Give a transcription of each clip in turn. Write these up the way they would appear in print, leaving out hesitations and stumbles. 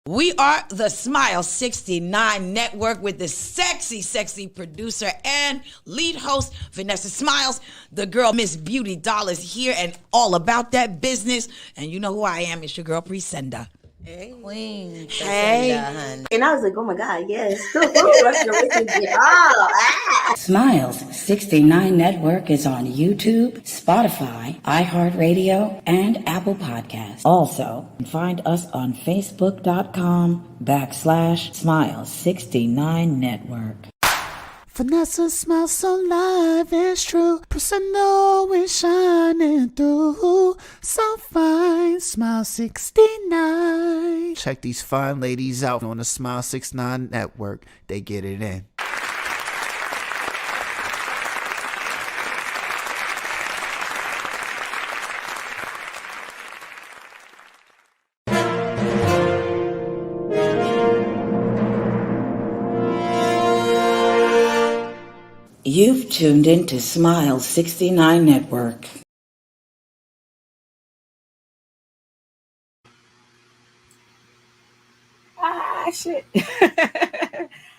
We are the Smile 69 Network with the sexy producer and lead host, Vanessa Smiles. The girl, Mz.Beautidoll, is here and all about that business. And you know who I am. It's your girl, Presenda. Hey. Queen. Hey. And I was like, oh my God, yes. Smiles 69 Network is on YouTube, Spotify, iHeartRadio, and Apple Podcasts. Also, find us on Facebook.com/Smiles69 Network. Vanessa smiles so live, it's true. Personal is shining through. So fine, Smile 69. Check these fine ladies out on the Smile 69 Network. They get it in. You've tuned into Smile 69 Network. Shit.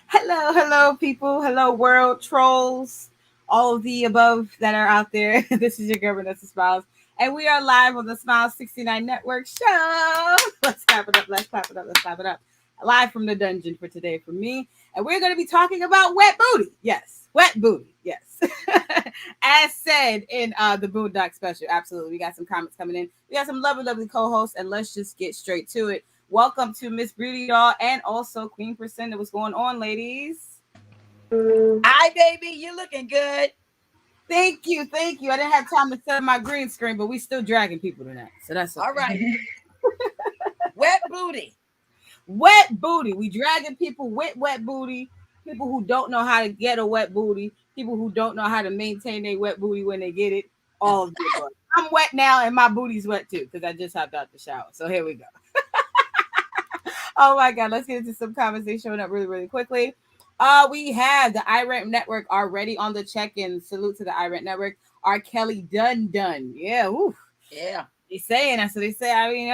Hello, people. Hello, world trolls. All of the above that are out there. This is your girl, Vanessa Smiles. And we are live on the Smile 69 Network show. Let's clap it up. Let's clap it up. Let's clap it up. Live from the dungeon for today from me. And we're going to be talking about wet booty. Yes. Wet booty. Yes. As said in the Boondock special. Absolutely. We got some comments coming in. We got some lovely co-hosts. And let's just get straight to it. Welcome to Mz.Beautidoll and also Queen Presenda. What's going on, ladies? Hi, baby. You looking good. Thank you. I didn't have time to set up my green screen, but we still dragging people tonight. So that's okay. All right. Wet booty. Wet booty. We dragging people with wet booty. People who don't know how to get a wet booty. People who don't know how to maintain their wet booty when they get it. All of the above. I'm wet now and my booty's wet too because I just hopped out the shower. So here we go. Oh my God, let's get into some conversation showing up really quickly. We have the iRent Network already on the check-in. Salute to the iRent Network. R.KELLY done. Yeah, oof. Yeah. They saying that, so they say, I mean,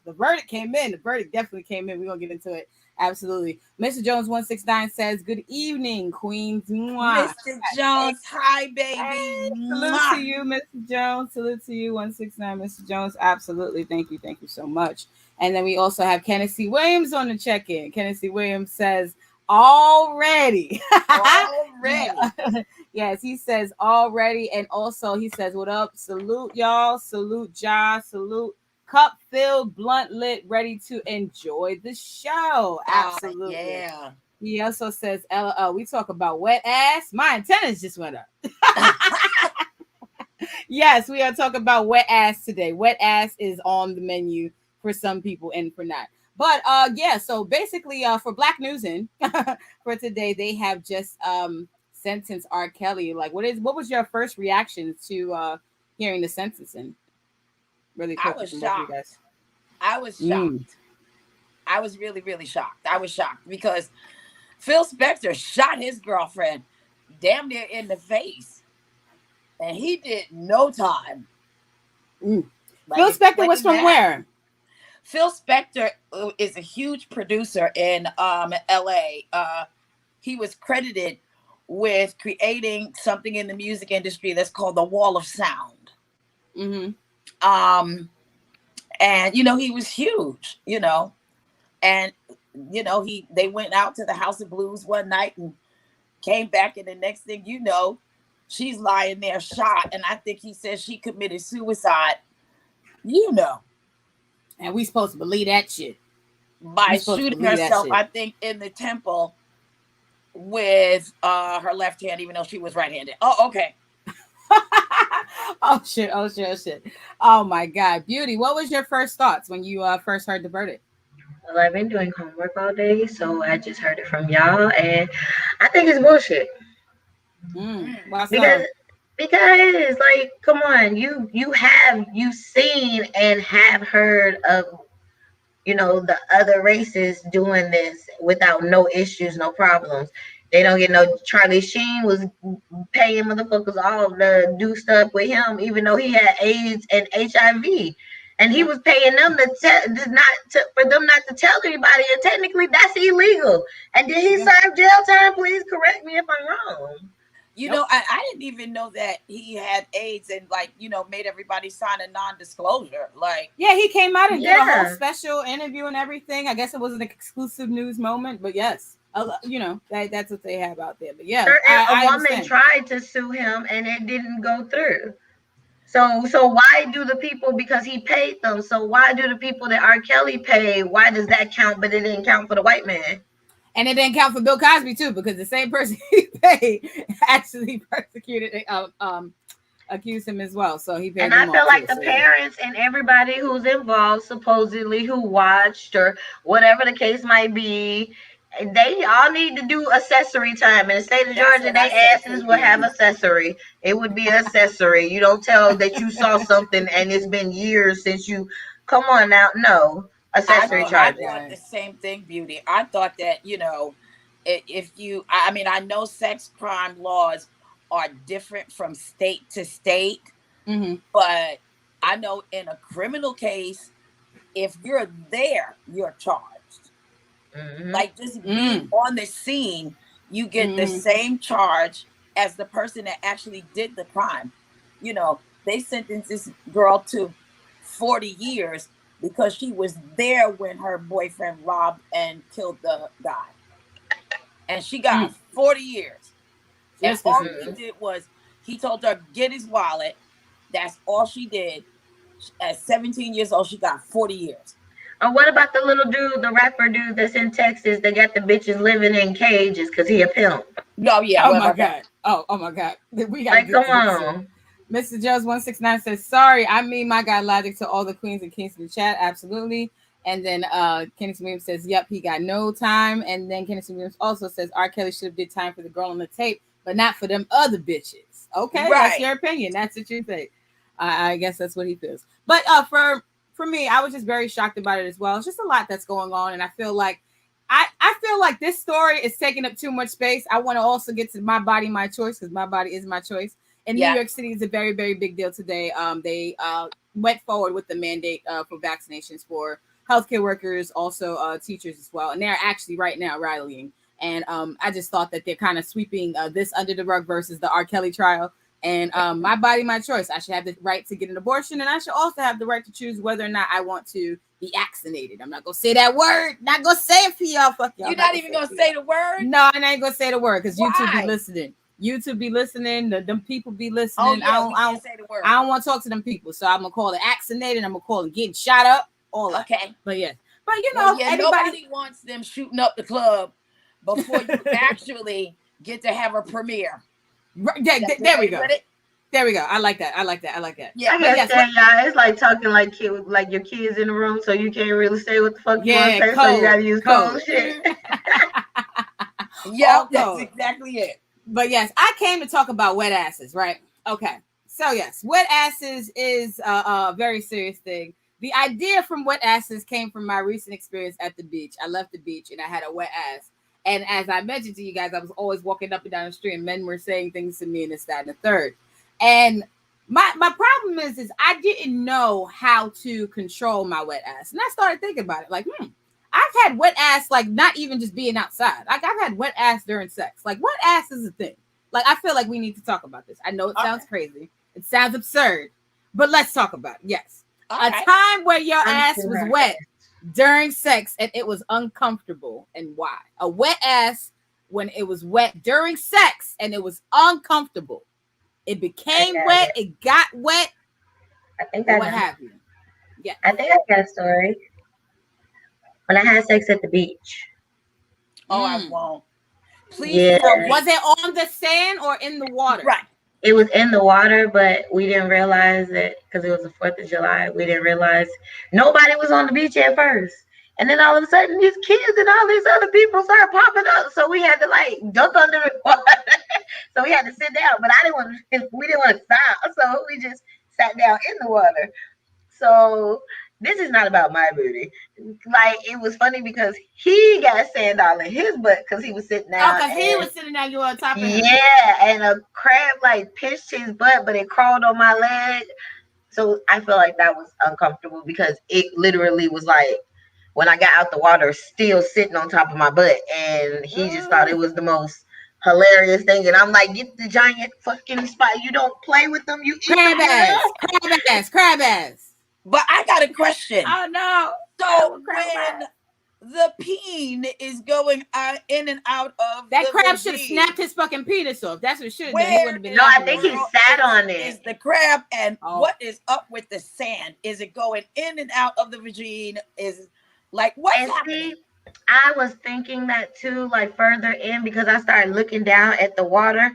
the verdict came in. The verdict definitely came in. We're going to get into it. Absolutely. Mr. Jones 169 says, good evening, Queens. Mr. Jones, hi, baby. Hey, salute to you, Mr. Jones. Salute to you, 169, Mr. Jones. Absolutely. Thank you so much. And then we also have Kenneth C. Williams on the check-in. Kenneth C. Williams says, already. Yes, he says already. And also he says, what up? Salute, y'all. Salute, Ja. Salute. Cup filled, blunt lit, ready to enjoy the show. Absolutely. Yeah. He also says, we talk about wet ass. My antennas just went up. Yes, we are talking about wet ass today. Wet ass is on the menu for some people and for not. But yeah, so basically for Black News In for today, they have just sentenced R.KELLY. Like, what was your first reaction to hearing the sentencing? Really quick. I was shocked. I was shocked. I was really shocked. I was shocked because Phil Spector shot his girlfriend damn near in the face. And he did no time. Like, Phil Spector was from where? Phil Spector is a huge producer in LA. He was credited with creating something in the music industry that's called the Wall of Sound. Mm-hmm. And he was huge, and they went out to the House of Blues one night and came back, and the next thing you know, she's lying there shot, and I think he says she committed suicide, and we supposed to believe that shit by shooting herself, I think, in the temple with her left hand, even though she was right-handed. Oh, okay. Oh shit. Oh my God. Beauty, what was your first thoughts when you first heard the verdict? Well, I've been doing homework all day, so I just heard it from y'all, and I think it's bullshit. Because like, come on, you've seen and have heard of the other races doing this without no issues, no problems. They don't get no. Charlie Sheen was paying motherfuckers all to do stuff with him, even though he had AIDS and HIV. And he was paying them for them not to tell anybody, and technically that's illegal. And did he serve jail time? Please correct me if I'm wrong. You know, I didn't even know that he had AIDS and made everybody sign a non-disclosure. Yeah, he came out and did a whole special interview and everything. I guess it was an exclusive news moment, but yes, that's what they have out there. But yeah, a woman tried to sue him and it didn't go through. So why do the people, because he paid them, so why do the people that R. Kelly paid, why does that count, but it didn't count for the white man? And it didn't count for Bill Cosby too, because the same person he paid actually persecuted, accused him as well. So he paid. And I feel like the parents and everybody who's involved, supposedly, who watched or whatever the case might be, they all need to do accessory time. In the state of Georgia, they asses will have accessory. It would be accessory. You don't tell that you saw something and it's been years since you. Come on now, no. Accessory charges. I thought the same thing, Beauty. I thought that, I know sex crime laws are different from state to state, but I know in a criminal case, if you're there, you're charged. Like just being on the scene, you get the same charge as the person that actually did the crime. They sentenced this girl to 40 years because she was there when her boyfriend robbed and killed the guy. And she got 40 years. And all he did was, he told her, get his wallet. That's all she did. At 17 years old, she got 40 years. And what about the little dude, the rapper dude that's in Texas that got the bitches living in cages because he a pimp? Oh, yeah. Oh, my God. Oh, my God. We got to come on. Mr. Jones 169 says, sorry, I mean my guy Logic to all the queens and kings in the chat. Absolutely. And then Kenneth Williams says, yep, he got no time. And then Kenneth Williams also says, R. Kelly should have did time for the girl on the tape, but not for them other bitches. Okay, That's your opinion. That's what you think. I guess that's what he feels. But for me, I was just very shocked about it as well. It's just a lot that's going on. And I feel like I feel like this story is taking up too much space. I want to also get to my body, my choice, because my body is my choice. In New York City, it's a very, very big deal today. They went forward with the mandate for vaccinations for healthcare workers, also teachers as well. And they're actually right now rallying. And I just thought that they're kind of sweeping this under the rug versus the R. Kelly trial. And my body, my choice. I should have the right to get an abortion. And I should also have the right to choose whether or not I want to be vaccinated. I'm not going to say that word. Not going to say it for y'all. Fuck y'all. You're not even going to say the word? No, I ain't going to say the word because YouTube be listening. YouTube be listening. Them people be listening. Oh, yeah, I don't say the word. I don't want to talk to them people. So I'm going to call it vaccinated. I'm going to call it getting shot up. All okay. But yes. But nobody wants them shooting up the club before you actually get to have a premiere. Right, there we go. There we go. I like that. Yeah, I guess y'all, it's like talking like your kids in the room, so you can't really say what the fuck you want to say, so you gotta use code shit. Yeah, that's exactly it. But yes, I came to talk about wet asses, right? Okay. So yes, wet asses is a very serious thing. The idea from wet asses came from my recent experience at the beach. I left the beach and I had a wet ass. And as I mentioned to you guys, I was always walking up and down the street and men were saying things to me and this, that, and the third. And my problem is I didn't know how to control my wet ass. And I started thinking about it like, I've had wet ass, like not even just being outside. Like I've had wet ass during sex. Like wet ass is a thing. Like I feel like we need to talk about this. I know it sounds crazy. It sounds absurd, but let's talk about it. Yes. Okay. A time where your ass was wet during sex and it was uncomfortable, and why? A wet ass when it was wet during sex and it was uncomfortable. It became wet. It got wet. I think what happened? Yeah. I think I got a story. When I had sex at the beach. Oh, I won't. Please. Yeah. Was it on the sand or in the water? Right. It was in the water, but we didn't realize it because it was the 4th of July. We didn't realize nobody was on the beach at first. And then all of a sudden, these kids and all these other people started popping up. So we had to like dunk under the water. So we had to sit down. But we didn't want to stop. So we just sat down in the water. So this is not about my booty. Like, it was funny because he got sand all in his butt because he was sitting down. Oh, because he was sitting down, you were on top of him. Yeah, and a crab like pinched his butt, but it crawled on my leg. So I feel like that was uncomfortable because it literally was like when I got out the water, still sitting on top of my butt, and he just thought it was the most hilarious thing. And I'm like, get the giant fucking spot. You don't play with them. You eat Crab them. ass, crab ass. But I got a question. Oh no. So when the peen is going in and out of that the crab should have vagine, snapped his fucking penis off. That's what should have done. He Where would have been. No, I think he sat on it. is the crab, and what is up with the sand? Is it going in and out of the vagine? Is like what's happening? I was thinking that too, like further in, because I started looking down at the water,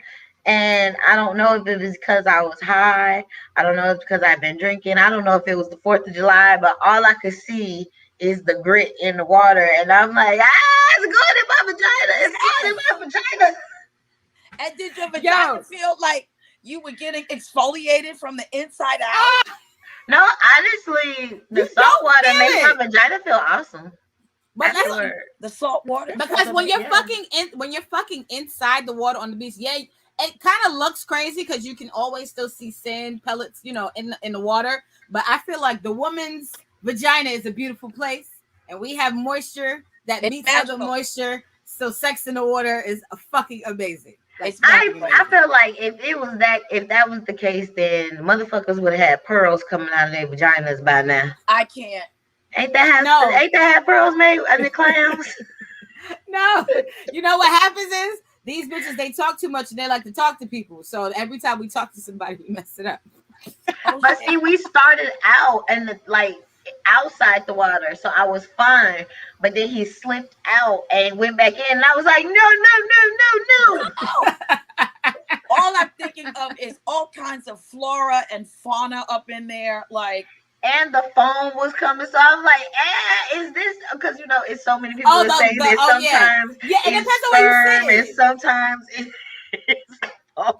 and I don't know if it was because I was high. I don't know if it's because I've been drinking. I don't know if it was the 4th of July, but all I could see is the grit in the water, and I'm like, it's going in my vagina. It's going in my vagina. And did your vagina feel like you were getting exfoliated from the inside out? No, honestly, the salt water makes my vagina feel awesome. But the salt water, because when you're fucking inside the water on the beach, it kind of looks crazy because you can always still see sand pellets, in the water. But I feel like the woman's vagina is a beautiful place, and we have moisture that meets other moisture. So sex in the water is fucking amazing. I feel like if that was the case, then motherfuckers would have had pearls coming out of their vaginas by now. I can't. Ain't that how pearls made in the clams? No. You know what happens is these bitches, they talk too much and they like to talk to people. So every time we talk to somebody, we mess it up. But see, we started out and outside the water, so I was fine. But then he slipped out and went back in, and I was like, no. All I'm thinking of is all kinds of flora and fauna up in there, like. And the phone was coming, so I was like, is this because it's so many people that say that sometimes it depends on what you say. And sometimes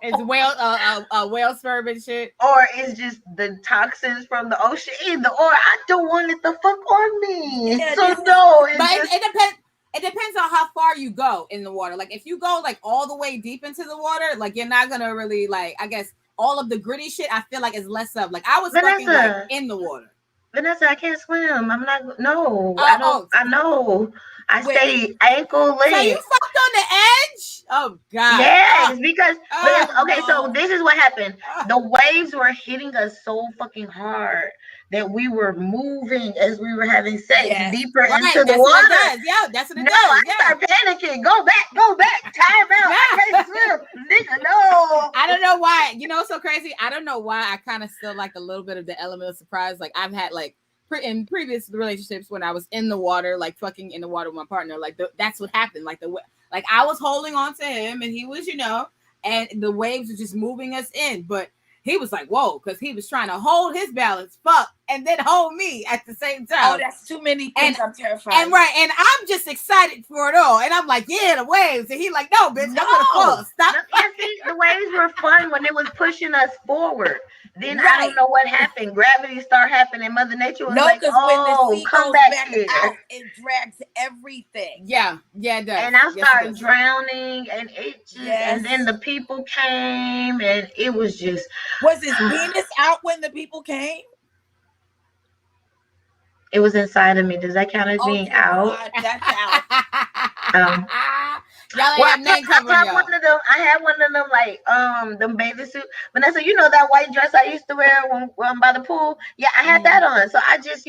it's whale sperm and shit, or it's just the toxins from the ocean. Or I don't want it the fuck on me. Yeah, so no, it depends. It depends on how far you go in the water. Like if you go like all the way deep into the water, like you're not gonna really I guess. All of the gritty shit, I feel like is less of. Like I was fucking in the water. Vanessa, I can't swim. I'm not. No, I don't. I know. I stay ankle length. So you fucked on the edge? Oh God. Yes, because so this is what happened. The waves were hitting us so fucking hard that we were moving as we were having sex deeper into the water. That's what it does. No, I start panicking. Go back. Time out. I can't swim. Nigga, no. I don't know why. It's so crazy. I don't know why I kind of still like a little bit of the element of surprise. Like I've had in previous relationships when I was in the water, like fucking in the water with my partner, that's what happened. Like I was holding on to him and he was, and the waves were just moving us in. But he was like, whoa, because he was trying to hold his balance, and then hold me at the same time. Oh, that's too many things. I'm terrified. And I'm just excited for it all. And I'm like, yeah, the waves. And he like, no, bitch, I'm gonna fall. Stop. The waves were fun when it was pushing us forward. Then I don't know what happened. Gravity started happening. Mother Nature was like, when the sea come goes back here. Out, it drags everything. Yeah, it does. And I started drowning, and it just, and then the people came, and it was just. Was his penis out when the people came? It was inside of me. Does that count as being out? God, that's out. I had one of them like them bathing suit. Vanessa, that white dress I used to wear when by the pool. Yeah, I had that on. So I just,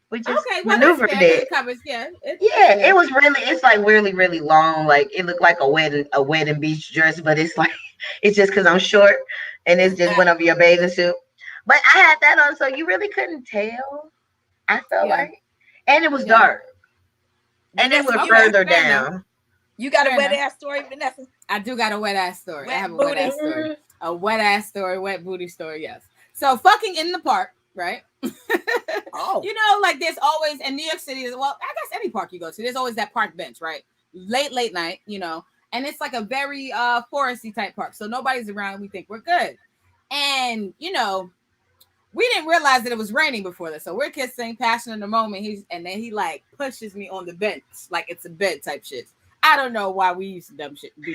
we just maneuvered it. It was really. It's like really, really long. Like it looked like a wedding beach dress, but it's like it's just because I'm short and it's just went over your bathing suit. But I had that on, so you really couldn't tell. I felt like, and it was dark, and it went further down. You got a wet ass story, Vanessa? I do got a wet ass story. I have a wet ass story. A wet ass story, wet booty story. Yes. So fucking in the park, right? Like there's always in New York City. Well, I guess any park you go to, there's always that park bench, right? Late night, and it's like a very foresty type park, so nobody's around. We think we're good, and we didn't realize that it was raining before this, so we're kissing, passion in the moment. And then he like pushes me on the bench like it's a bed type shit. I don't know why we used to do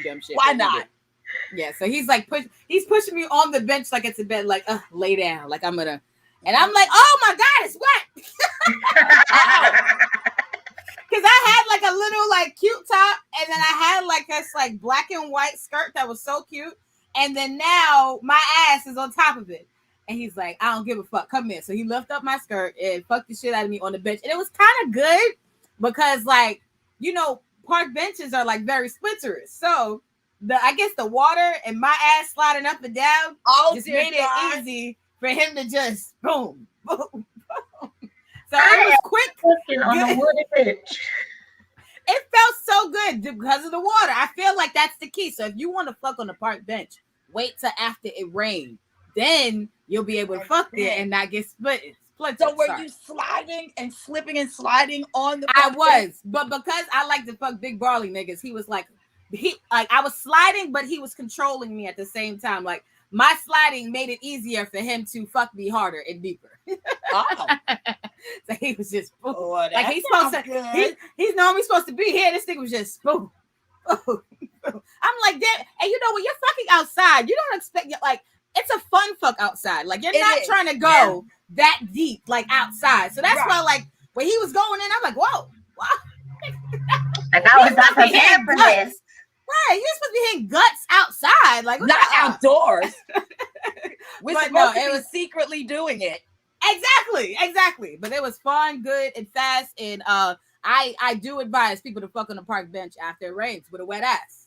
dumb shit. Why not? Yeah, so he's like he's pushing me on the bench like it's a bed, like lay down, like I'm gonna, and I'm like, oh my god, it's wet. Because I had like a little like cute top, and then I had like this like black and white skirt that was so cute, and then now my ass is on top of it. And he's like, I don't give a fuck. Come here. So he lifted up my skirt and fucked the shit out of me on the bench. And it was kind of good because, like, you know, park benches are like very splinterous. So I guess the water and my ass sliding up and down just made it easy for him to just boom, boom, boom. So it was quick. On the wooden bench. It felt so good because of the water. I feel like that's the key. So if you want to fuck on the park bench, wait till after it rained. Then you'll be able to fuck there and not get split. So were you sliding and slipping and sliding on the? I was, but because I like to fuck big brawly niggas, he was like, I was sliding, but he was controlling me at the same time. Like my sliding made it easier for him to fuck me harder and deeper. Oh. So he was just boom. Oh, like he's supposed to. He's normally supposed to be here. This thing was just boom. I'm like that, and you know when you're fucking outside, you don't expect like. It's a fun fuck outside. Like you're not trying to go that deep, like outside. So that's why, like, when he was going in, I'm like, whoa. Like I was not prepared for this. Right, you're supposed to be hitting guts outside, like not outdoors. We're but supposed to be secretly doing it. Exactly. But it was fun, good, and fast. And I do advise people to fuck on the park bench after it rains with a wet ass.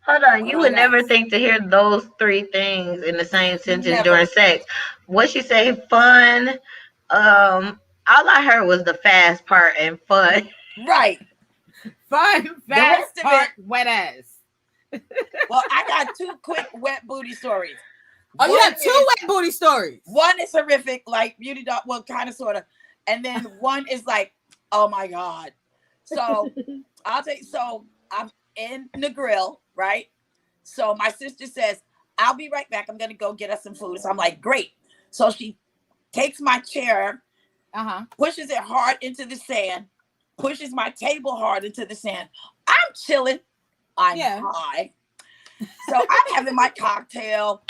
Hold on, you would never think to hear those three things in the same sentence during sex. What she say? Fun. All I heard was the fast part and fun. Right. Fun, fast part, wet ass. Well, I got two quick wet booty stories. Oh, you have two wet booty stories. One is horrific, like Beautidoll, well, kind of, sort of. And then one is like, oh my God. So I'll tell you, so I'm in the grill, right? So my sister says, I'll be right back. I'm going to go get us some food. So I'm like, great. So she takes my chair, pushes it hard into the sand, pushes my table hard into the sand. I'm chilling. I'm high. So I'm having my cocktail,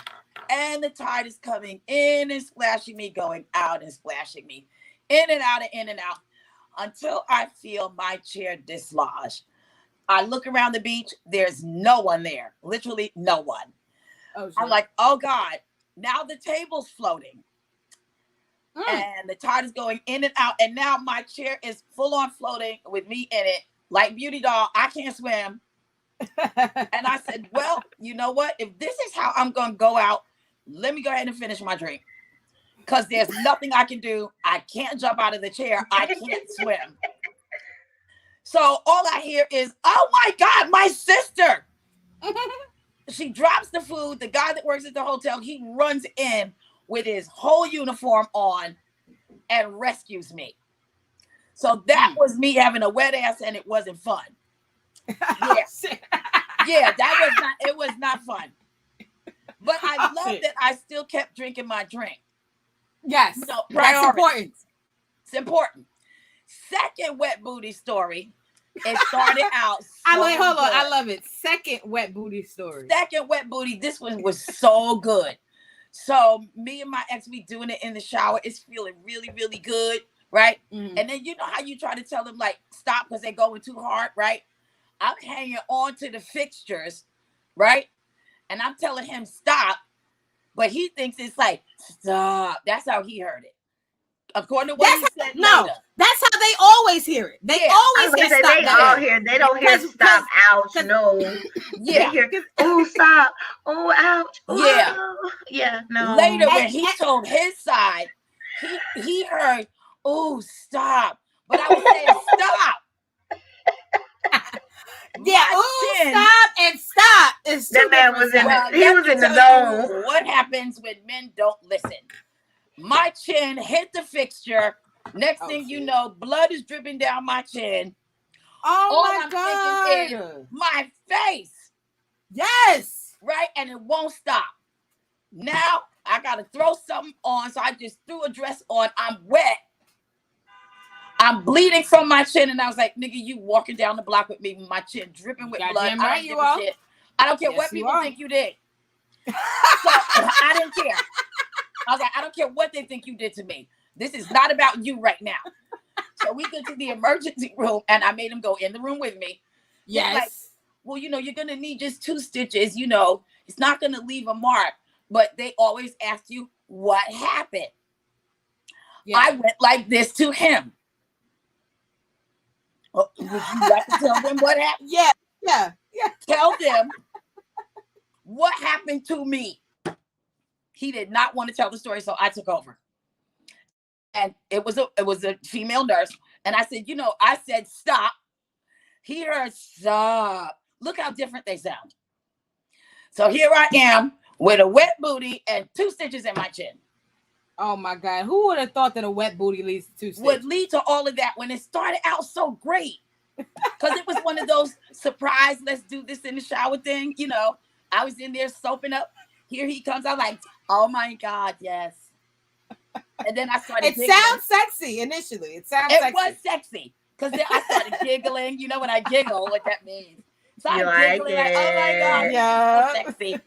and the tide is coming in and splashing me, going out and splashing me, in and out and in and out, until I feel my chair dislodge. I look around the beach. There's no one there. Literally no one. Oh, I'm like, oh God, now the table's floating. And the tide is going in and out. And now my chair is full on floating with me in it. Like Beautidoll, I can't swim. And I said, well, you know what? If this is how I'm going to go out, let me go ahead and finish my drink. Because there's nothing I can do. I can't jump out of the chair. I can't swim. So all I hear is, oh my God, my sister. She drops the food. The guy that works at the hotel, he runs in with his whole uniform on and rescues me. So that was me having a wet ass, and it wasn't fun. Yeah, it was not fun. But I love that I still kept drinking my drink. Yes, that's important. It's important. Second wet booty story. It started out. Hold on. I love it. Second wet booty story. Second wet booty. This one was so good. So me and my ex, we doing it in the shower. It's feeling really, really good, right? Mm-hmm. And then you know how you try to tell them like stop because they're going too hard, right? I'm hanging on to the fixtures, right? And I'm telling him stop, but he thinks it's like stop. That's how he heard it. According to what he said later. That's how they always hear it. They always hear stop. They all hear. They don't hear stop, ouch, no. Yeah. They hear, oh, stop, oh, ouch. Yeah. Oh, yeah, no. Later, when he told his side, he heard, oh, stop. But I was saying stop. Yeah, oh, stop and stop. That man was he was in the zone. What happens when men don't listen? My chin hit the fixture. Next thing you know, blood is dripping down my chin. Oh my God. Thinking is my face. Yes. Right? And it won't stop. Now I got to throw something on. So I just threw a dress on. I'm wet. I'm bleeding from my chin. And I was like, nigga, you walking down the block with me with my chin dripping with blood. Right, you are. I don't care Yes, what you people are. think you did. So I didn't care. I was like, I don't care what they think you did to me. This is not about you right now. So we go to the emergency room, and I made him go in the room with me. Yes. Like, well, you're going to need just 2 stitches. It's not going to leave a mark. But they always ask you what happened. Yeah. I went like this to him. Would you like to tell them what happened? Yeah. Tell them what happened to me. He did not want to tell the story, so I took over. And it was a female nurse. And I said, I said, stop. He heard, stop. Look how different they sound. So here I am with a wet booty and 2 stitches in my chin. Oh my God. Who would have thought that a wet booty leads to 2 stitches? Would lead to all of that when it started out so great. Because it was one of those surprise, let's do this in the shower thing. I was in there soaping up. Here he comes. I'm like, oh my God, yes. And then I started giggling. Sounds sexy initially. It was sexy. Because then I started giggling. When I giggle, what that means. So I'm giggling like, oh my God, yeah. so sexy.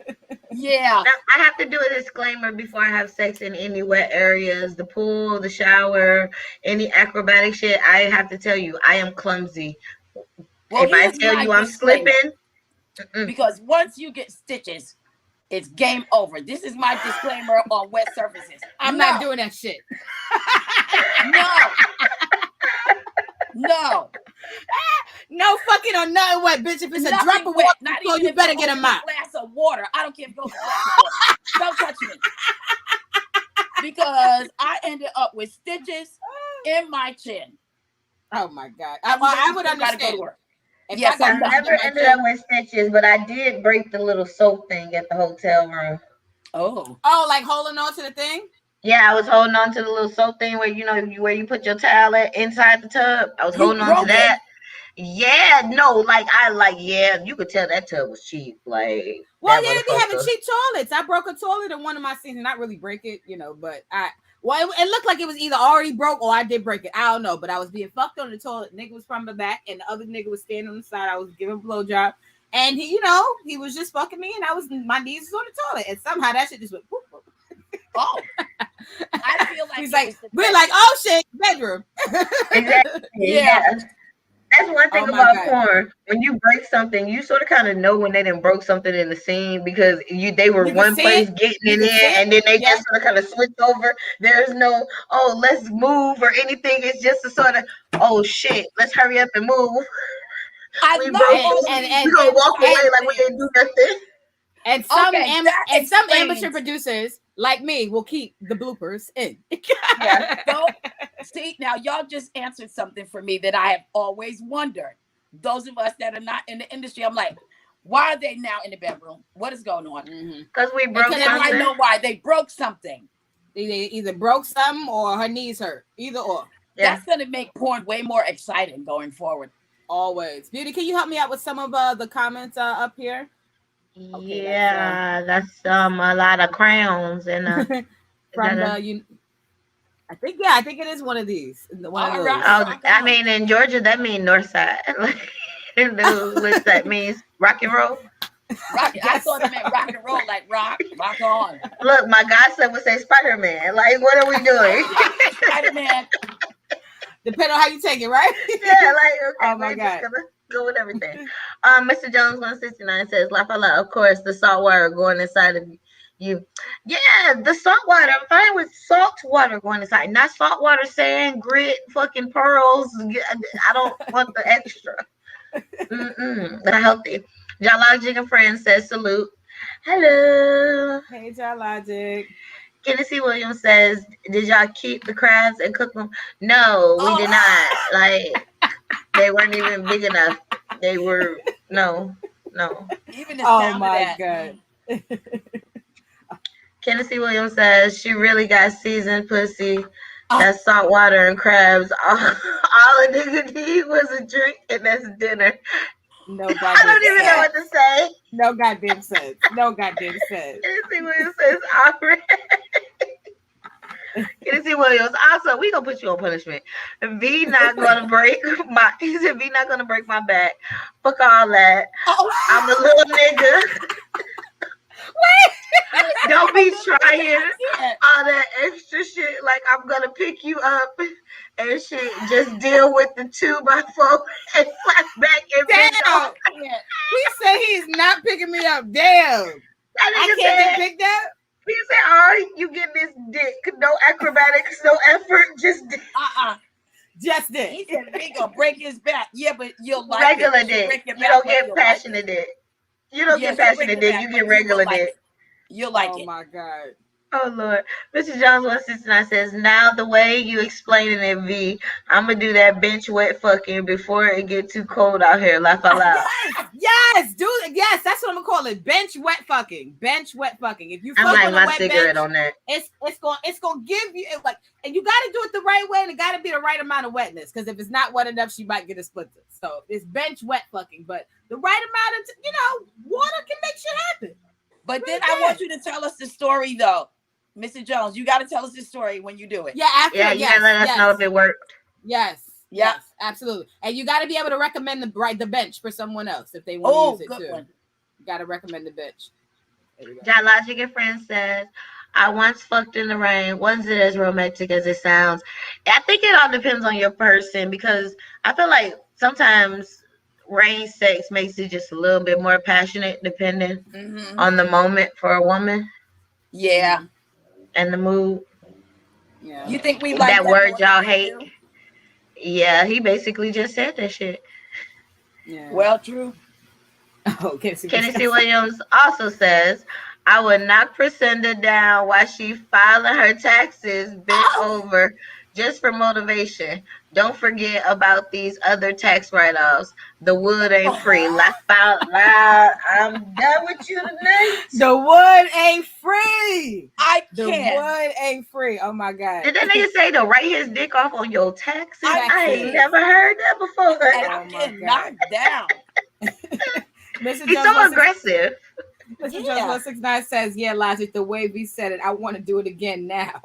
Yeah. Now, I have to do a disclaimer before I have sex in any wet areas, the pool, the shower, any acrobatic shit. I have to tell you, I am clumsy. Well, if I tell you I'm slipping. Because once you get stitches, it's game over. This is my disclaimer on wet surfaces. I'm not doing that shit. No. No fucking on nothing wet, bitch. If it's a drop of water, so you better get a mop. Glass of water. I don't care if it goes a glass of water. Don't touch me. Because I ended up with stitches in my chin. Oh my God. I would understand. Go to work. Yes, I never ended up with stitches, but I did break the little soap thing at the hotel room. Oh, like holding on to the thing? Yeah, I was holding on to the little soap thing where where you put your towel inside the tub. I was holding on to that. Yeah, no, you could tell that tub was cheap. Like, well, yeah, they be having cheap toilets. I broke a toilet in one of my seasons. Not really break it, but it looked like it was either already broke or I did break it. I don't know, but I was being fucked on the toilet. Nigga was from the back, and the other nigga was standing on the side. I was giving a blowjob, and he was just fucking me, and my knees was on the toilet, and somehow that shit just went. Whoop, whoop. Oh, I feel like he's like, we're like, oh shit, bedroom. Exactly. Yeah. That's one thing about porn. When you break something, you sort of kind of know when they done broke something in the scene because they were one place getting it in, and then they just sort of kind of switch over. There's no, let's move or anything. It's just a sort of, oh shit, let's hurry up and move. We gonna walk away like we didn't do nothing. And some amateur producers like me will keep the bloopers in. See, now y'all just answered something for me that I have always wondered. Those of us that are not in the industry, I'm like, why are they now in the bedroom? What is going on? Because we broke something. I know why they broke something. They either broke something or her knees hurt. Either or. Yeah. That's going to make porn way more exciting going forward. Always. Beauty, can you help me out with some of the comments up here? Okay, that's a lot of crowns and from the I think it is one of these. I mean, in Georgia, that means north side. What's that means? Rock and roll. I thought it meant rock and roll, like rock on. Look, my godson would say Spider-Man. Like, what are we doing? Spider-Man. Depending on how you take it, right? Yeah, okay. Oh my God. Go with everything. Mr. Jones 169 says, La Fala, of course, the salt water going inside of you. Yeah, the salt water. I'm fine with salt water going inside. Not salt water, sand, grit, fucking pearls. I don't want the extra. Not healthy. Jalogic and Friends says, salute. Hello. Hey, Jalogic. Kennedy Williams says, did y'all keep the crabs and cook them? No, we did not. Like, they weren't even big enough. They were no. Even the sound my God. Kennedy Williams says she really got seasoned pussy. That's salt water and crabs. All a nigga need was a drink, and that's dinner. No goddamn I don't even know what to say. No goddamn sense. No goddamn sense. Kennedy Williams says, all right. Tennessee Williams. Also, we gonna put you on punishment. V not gonna break my. He said V not gonna break my back. Fuck all that. Oh, I'm a little nigga. Don't be trying yeah. all that extra shit. Like I'm gonna pick you up and shit. Just deal with the 2x4 and flat back and bend Damn. over. Yeah. He said he's not picking me up. Damn. That I nigga can't get said. picked up. He said, "Oh, you get this dick. No acrobatics, no effort, just Just He this. said we gonna break his back. Yeah, but you'll like regular it. She'll dick. break your You back, don't but get you'll like passionate it. dick. You don't Yeah, get she'll break passionate your dick. back, You but get you will regular like dick." it. You'll like Oh it. my God. Oh Lord, Mr. Jones 169 says, "Now the way you explaining it, V, I'm gonna do that bench wet fucking before it get too cold out here. Laugh out loud." Yes, dude. Yes, that's what I'm gonna call it. Bench wet fucking. Bench wet fucking. If you I'm fuck like on a my wet cigarette bench, on that. it's gonna give you like, and you got to do it the right way, and it got to be the right amount of wetness. Because if it's not wet enough, she might get a splinter. So it's bench wet fucking, but the right amount of water can make shit happen. But Really then I want good. you to tell us the story though. Mr. Jones, you gotta tell us the story when you do it. Yeah, after Yeah, you gotta let us know if it worked. Yes. Yeah. Yes, absolutely. And you got to be able to recommend the bench for someone else if they want Oh, to use it good too. one. You got to recommend the bench. There we go. John Logic and Friends says, "I once fucked in the rain. Wasn't it as romantic as it sounds?" I think it all depends on your person because I feel like sometimes rain sex makes it just a little bit more passionate depending on the moment for a woman Yeah. and the mood. Yeah. You think we like That that word more y'all than they hate. do? Yeah, he basically just said that shit. Yeah. Well, true. Okay. Tennessee Williams also says, "I would knock Priscilla down while she filing her taxes bent over just for motivation. Don't forget about these other tax write-offs. The wood ain't free. Laugh out loud. I'm done with you tonight." The wood ain't free. I The can. wood ain't free. Oh my God. Did that nigga say to write his dick off on your taxes? I ain't Taxes. never heard that before. And Oh I'm my getting God. knocked down. Mr. He's Jones so 169 aggressive. Mr. Jones Yeah. 169 says, "Yeah, Logic, the way we said it, I want to do it again now."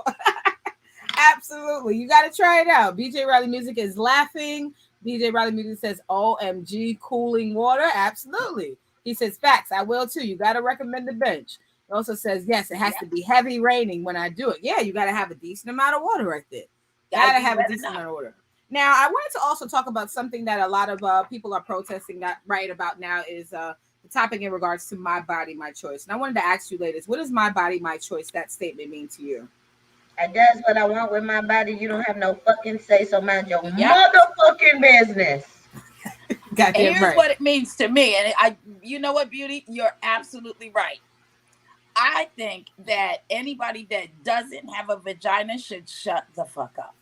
Absolutely. You got to try it out. BJ Riley Music is laughing. BJ Riley Music says, "OMG, cooling water." Absolutely. He says, "Facts, I will too. You got to recommend the bench." He also says, "Yes, it has to be heavy raining when I do it." Yeah, you got to have a decent amount of water right there. Got to be have a wet decent enough. amount of water. Now, I wanted to also talk about something that a lot of people are protesting right about now is the topic in regards to my body, my choice. And I wanted to ask you, ladies, what does my body, my choice, that statement mean to you? I does what I want with my body. You don't have no fucking say, so mind your Yep. motherfucking business. Goddamn And here's right. what it means to me. And you know what, Beauty? You're absolutely right. I think that anybody that doesn't have a vagina should shut the fuck up.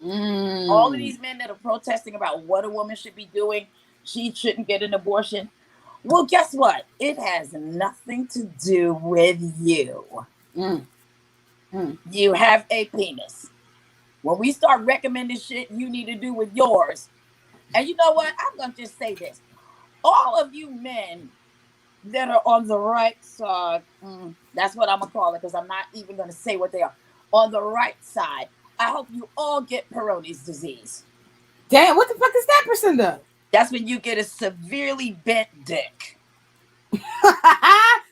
All of these men that are protesting about what a woman should be doing, she shouldn't get an abortion. Well, guess what? It has nothing to do with you. You have a penis. When we start recommending shit you need to do with yours, and you know what? I'm going to just say this. All of you men that are on the right side, that's what I'm going to call it because I'm not even going to say what they are. On the right side, I hope you all get Peyronie's disease. Damn, what the fuck is that, Priscilla? That's when you get a severely bent dick.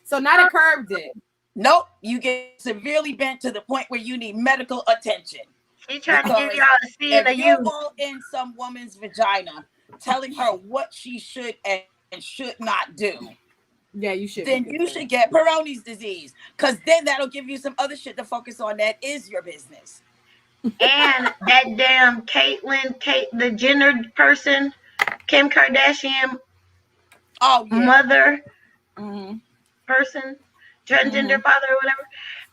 So not a curved dick. Nope, you get severely bent to the point where you need medical attention. She trying to give y'all a scene if of you're you. all in some woman's vagina telling her what she should and should not do, yeah, you should. Then you should get Peyronie's disease, because then that'll give you some other shit to focus on that is your business. And that damn the Jenner person, Kim Kardashian, mother person, transgender father or whatever.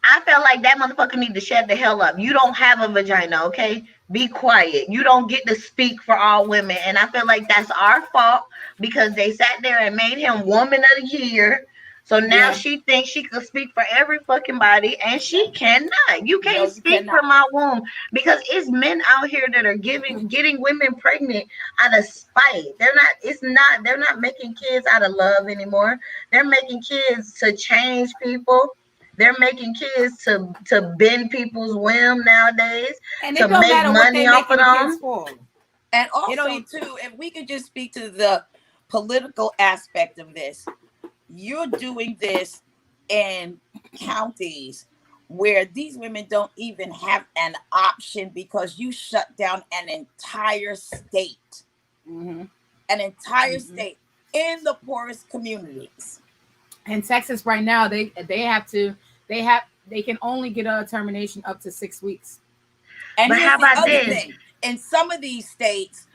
I felt like that motherfucker need to shut the hell up. You don't have a vagina, okay? Be quiet. You don't get to speak for all women. And I feel like that's our fault because they sat there and made him woman of the year. So now she thinks she could speak for every fucking body, and she cannot. You can't speak for my womb because it's men out here that are getting women pregnant out of spite. They're not making kids out of love anymore. They're making kids to change people. They're making kids to bend people's whim nowadays, And to it don't make matter what money they off making of the kids them. for. And It don't also, too, if we could just speak to the political aspect of this, you're doing this in counties where these women don't even have an option because you shut down an entire state, an entire state in the poorest communities. In Texas right now, they can only get a termination up to 6 weeks. And But here's how the about other this? thing. In some of these states,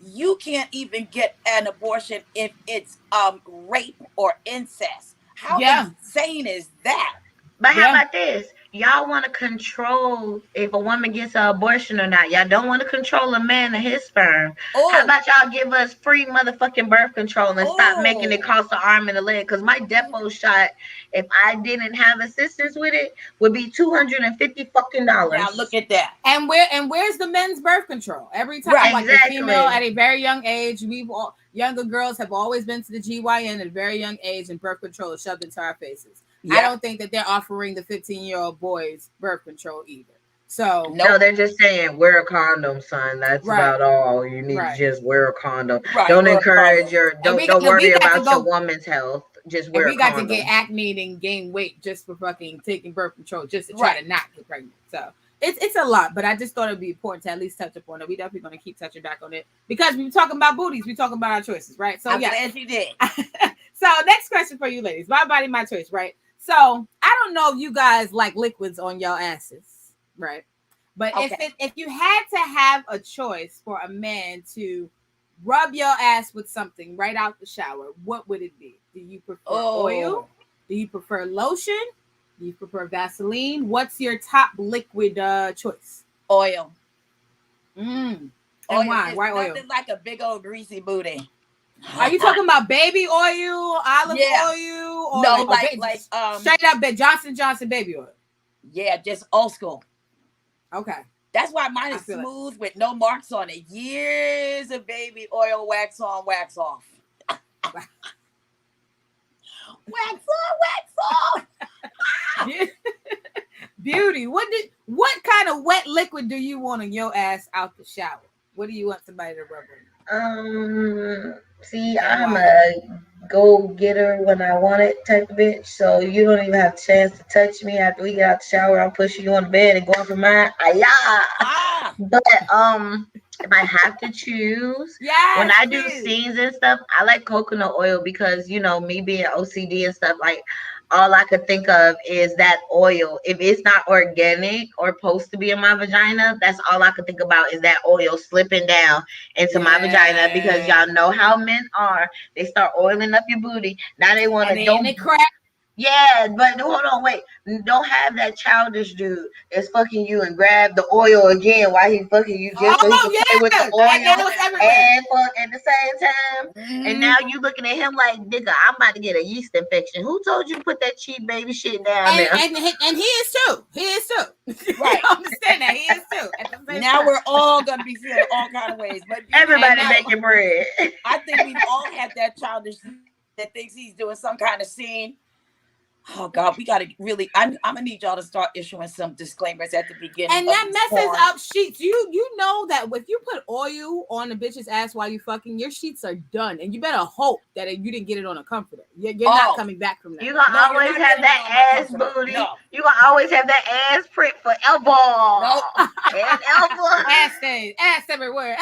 you can't even get an abortion if it's rape or incest. How insane is that? But how about this? Y'all want to control if a woman gets an abortion or not. Y'all don't want to control a man and his sperm. How about y'all give us free motherfucking birth control and stop making it cost an arm and a leg? Because my depot shot, if I didn't have assistance with it, would be $250 fucking dollars. Now look at that. And where's the men's birth control? Every time, Right, like exactly. the female at a very young age, younger girls have always been to the GYN at a very young age, and birth control is shoved into our faces. Yeah. I don't think that they're offering the 15-year-old boys birth control either. So no, they're just saying wear a condom, son. That's about all. You need to just wear a condom. Don't encourage don't worry about your woman's health. Just wear a condom. We got to get acne and gain weight just for fucking taking birth control, just to try to not get pregnant. So it's a lot, but I just thought it'd be important to at least touch upon it. We definitely going to keep touching back on it because we were talking about booties. We talking about our choices, right? So I'm glad you did. So next question for you ladies. My body, my choice, right? So I don't know if you guys like liquids on your asses, right? But if you had to have a choice for a man to rub your ass with something right out the shower, what would it be? Do you prefer oil? Do you prefer lotion? Do you prefer Vaseline? What's your top liquid choice? Oil. And oil. Why? Why oil? Nothing like a big old greasy booty. Are you talking about baby oil, olive oil, or no, like straight up Johnson baby oil? Yeah, just old school. Okay. That's why mine is smooth with no marks on it. Years of baby oil, wax on, wax off. Wax on, wax off. Beauty. What kind of wet liquid do you want on your ass out the shower? What do you want somebody to rub on? See, I'm a go-getter when I want it type of bitch. So you don't even have a chance to touch me after we get out the shower. I'm pushing you on the bed and going for mine. But if I have to choose, when I do scenes and stuff, I like coconut oil because me being OCD and stuff, like all I could think of is that oil. If it's not organic or supposed to be in my vagina, that's all I could think about is that oil slipping down into my vagina because y'all know how men are. They start oiling up your booty. Now they want to crack. Yeah, but hold on, wait. Don't have that childish dude that's fucking you and grab the oil again while he fucking you just so he can play with the oil and fuck at the same time. And now you looking at him like, nigga, I'm about to get a yeast infection. Who told you to put that cheap baby shit down there? And he is too. He is too. Right. I understand that. He is too. Now we're all gonna be feeling all kind of ways. But everybody making bread. I think we've all had that childish that thinks he's doing some kind of scene. Oh God, we gotta really. I'm gonna need y'all to start issuing some disclaimers at the beginning. And that messes up sheets. You know that if you put oil on a bitch's ass while you fucking, your sheets are done, and you better hope that you didn't get it on a comforter. You're not coming back from that. You gonna always have that ass booty. No. You gonna always have that ass print forever. Nope. And ever. Ass stains, ass everywhere.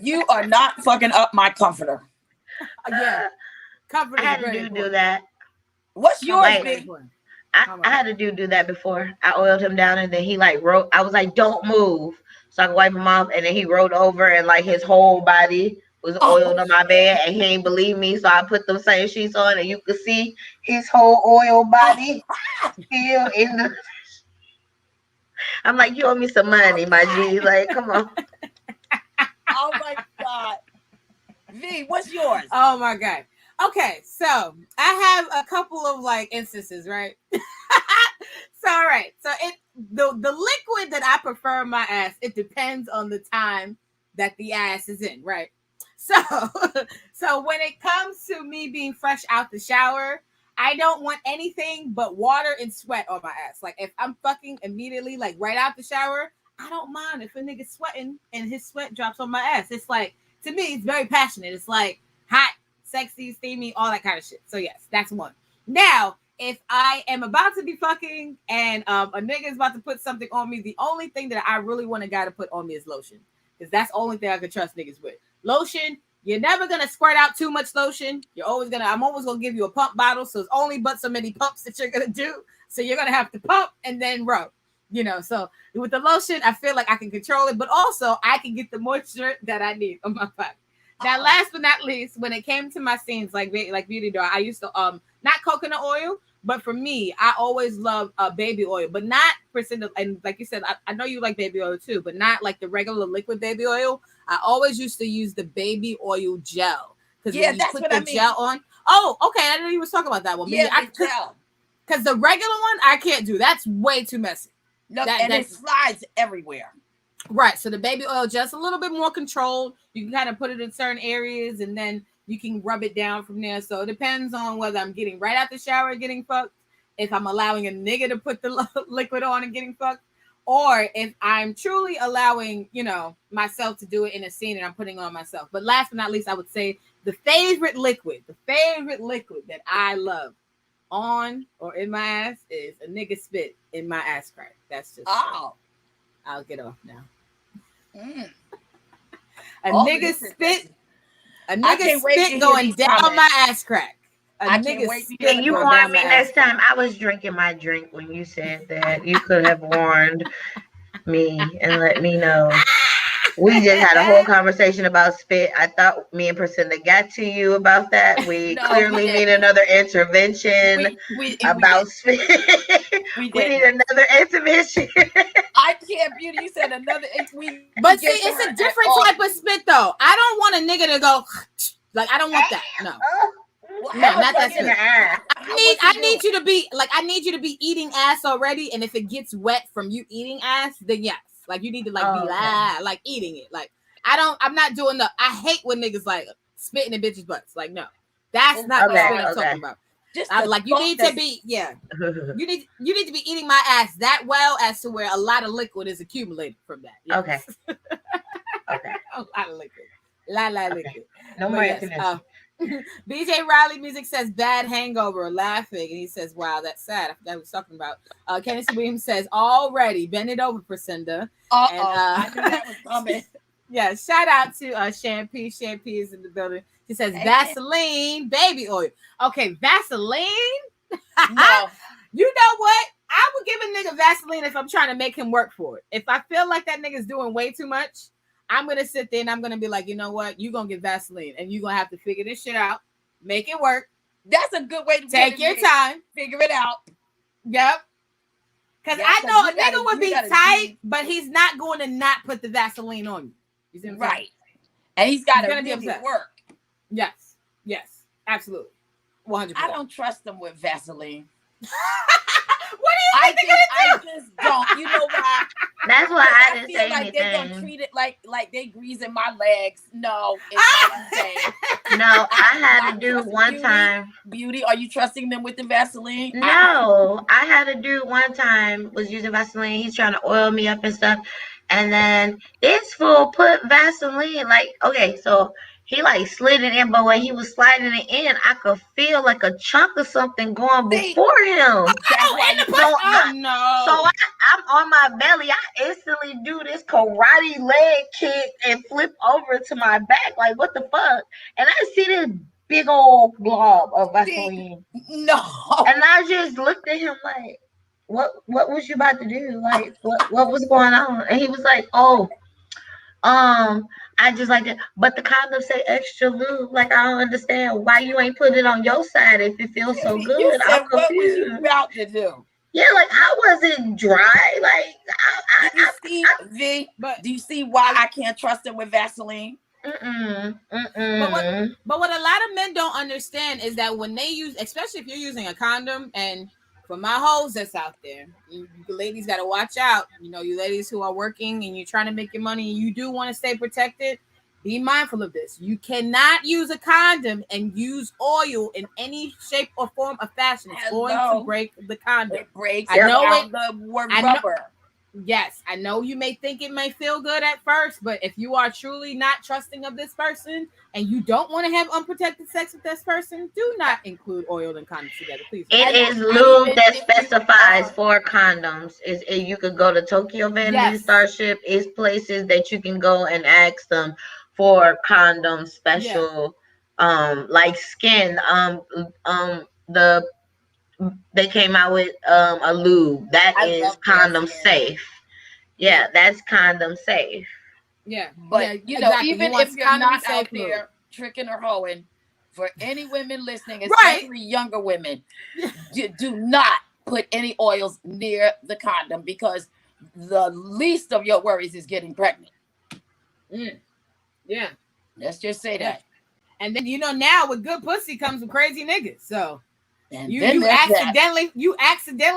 You are not fucking up my comforter. Yeah, comforter. I had to do that. What's yours, I had a dude do that before. I oiled him down and then he wrote. I was like, "Don't move," so I could wipe him off. And then he rolled over and his whole body was oiled on my bed, and he ain't believe me. So I put them same sheets on, and you could see his whole oil body still in the. I'm like, you owe me some money, my G. Like, come on. Oh my God, V, what's yours? Oh my God. Okay, so I have a couple of instances, right? So all right, so the liquid that I prefer in my ass, it depends on the time that the ass is in, right? So when it comes to me being fresh out the shower, I don't want anything but water and sweat on my ass. Like if I'm fucking immediately, like right out the shower, I don't mind if a nigga's sweating and his sweat drops on my ass. It's like, to me, it's very passionate. It's like hot, sexy, steamy, all that kind of shit. So yes, that's one. Now, if I am about to be fucking and a nigga is about to put something on me, the only thing that I really want a guy to put on me is lotion. Because that's the only thing I can trust niggas with. Lotion, you're never gonna squirt out too much lotion. I'm always gonna give you a pump bottle. So it's only but so many pumps that you're gonna do. So you're gonna have to pump and then rub. So with the lotion, I feel like I can control it, but also I can get the moisture that I need on my body. Now, last but not least, when it came to my scenes like Beautydoll, I used to not coconut oil, but for me, I always love baby oil, but not percent. And like you said, I know you like baby oil too, but not like the regular liquid baby oil. I always used to use the baby oil gel because when you put the gel on. Oh, okay. I didn't even talk about that one. Yeah, the gel. Because the regular one I can't do. That's way too messy. No, and it slides everywhere. Right. So the baby oil just a little bit more controlled. You can kind of put it in certain areas and then you can rub it down from there. So it depends on whether I'm getting right out the shower and getting fucked, if I'm allowing a nigga to put the liquid on and getting fucked, or if I'm truly allowing, myself to do it in a scene and I'm putting on myself. But last but not least, I would say the favorite liquid that I love on or in my ass is a nigga spit in my ass crack. That's just I'll get off now. A nigga spit going down my ass crack. Can you warn me next time? I was drinking my drink when you said that. You could have warned me and let me know. We just had a whole conversation about spit. I thought me and Priscilla got to you about that. We clearly need another intervention about spit. We need another intervention. I can't, Beauty. You said another. But see, it's a different type of spit, though. I don't want a nigga to go like. I don't want that. No. No, not that spit. I need you to be like. I need you to be eating ass already, and if it gets wet from you eating ass, then yes. Like you need to like eating it. Like I'm not doing I hate when niggas like spitting in bitches' butts. Like no, that's not what I'm talking about. Just you need to be you need to be eating my ass that well as to where a lot of liquid is accumulated from that. Yes. Okay. A lot of liquid. Liquid. No more intervention. BJ Riley Music says bad hangover, laughing, and he says, "Wow, that's sad." I forgot what he was talking about. Kenneth Williams says, "Already bend it over, Priscinda." I knew that was coming. Yeah, shout out to Shampoo. Shampoo is in the building. She says Vaseline baby oil. Okay, Vaseline. No. You know what? I would give a nigga Vaseline if I'm trying to make him work for it. If I feel like that nigga's doing way too much, I'm going to sit there and I'm going to be like, you know what? You're going to get Vaseline and you're going to have to figure this shit out. Make it work. That's a good way to take your time. Figure it out. Yep. Because I know a nigga would be tight, but he's not going to not put the Vaseline on you. You right. And he's got to really work. Yes. Yes. Absolutely. 100%. I don't trust them with Vaseline. What do you think I just don't. You know why? That's why I didn't say like anything. They're gonna treat it like they greasing my legs. No, it's not the same. No, I had to do one time. Beauty, are you trusting them with the Vaseline? No, I had to do one time. Was using Vaseline. He's trying to oil me up and stuff, and then this fool put Vaseline. Like, okay, so he like slid it in, but when he was sliding it in, I could feel like a chunk of something going before him. So I'm on my belly. I instantly do this karate leg kick and flip over to my back. Like, what the fuck? And I see this big old glob of Vaseline. No. And I just looked at him like, what was you about to do? Like, what was going on? And he was like, I just like it, but the condoms say extra lube. Like, I don't understand why you ain't put it on your side if it feels so good. You said, what was you about to do? Yeah, like I wasn't dry. Like, do you see why I can't trust him with Vaseline? But what a lot of men don't understand is that when they use, especially if you're using a condom, and for my hoes that's out there, you ladies got to watch out. You know, you ladies who are working and you're trying to make your money and you do want to stay protected, be mindful of this. You cannot use a condom and use oil in any shape or form of fashion. It's going to break the condom. It breaks I know down the rubber. Yes, I know you may think it may feel good at first, but if you are truly not trusting of this person and you don't want to have unprotected sex with this person, do not include oil and condoms together, please. It is lube that specifies for condoms. You could go to Tokyo Vanity Starship. It's places that you can go and ask them for condoms special, like skin. They came out with a lube that is condom safe. Yeah, that's condom safe. Yeah, but you know, even if you're not out there tricking or hoeing, for any women listening, especially younger women, you do not put any oils near the condom, because the least of your worries is getting pregnant. Yeah, let's just say that. And then, you know, now with good pussy comes with crazy niggas. So and you accidentally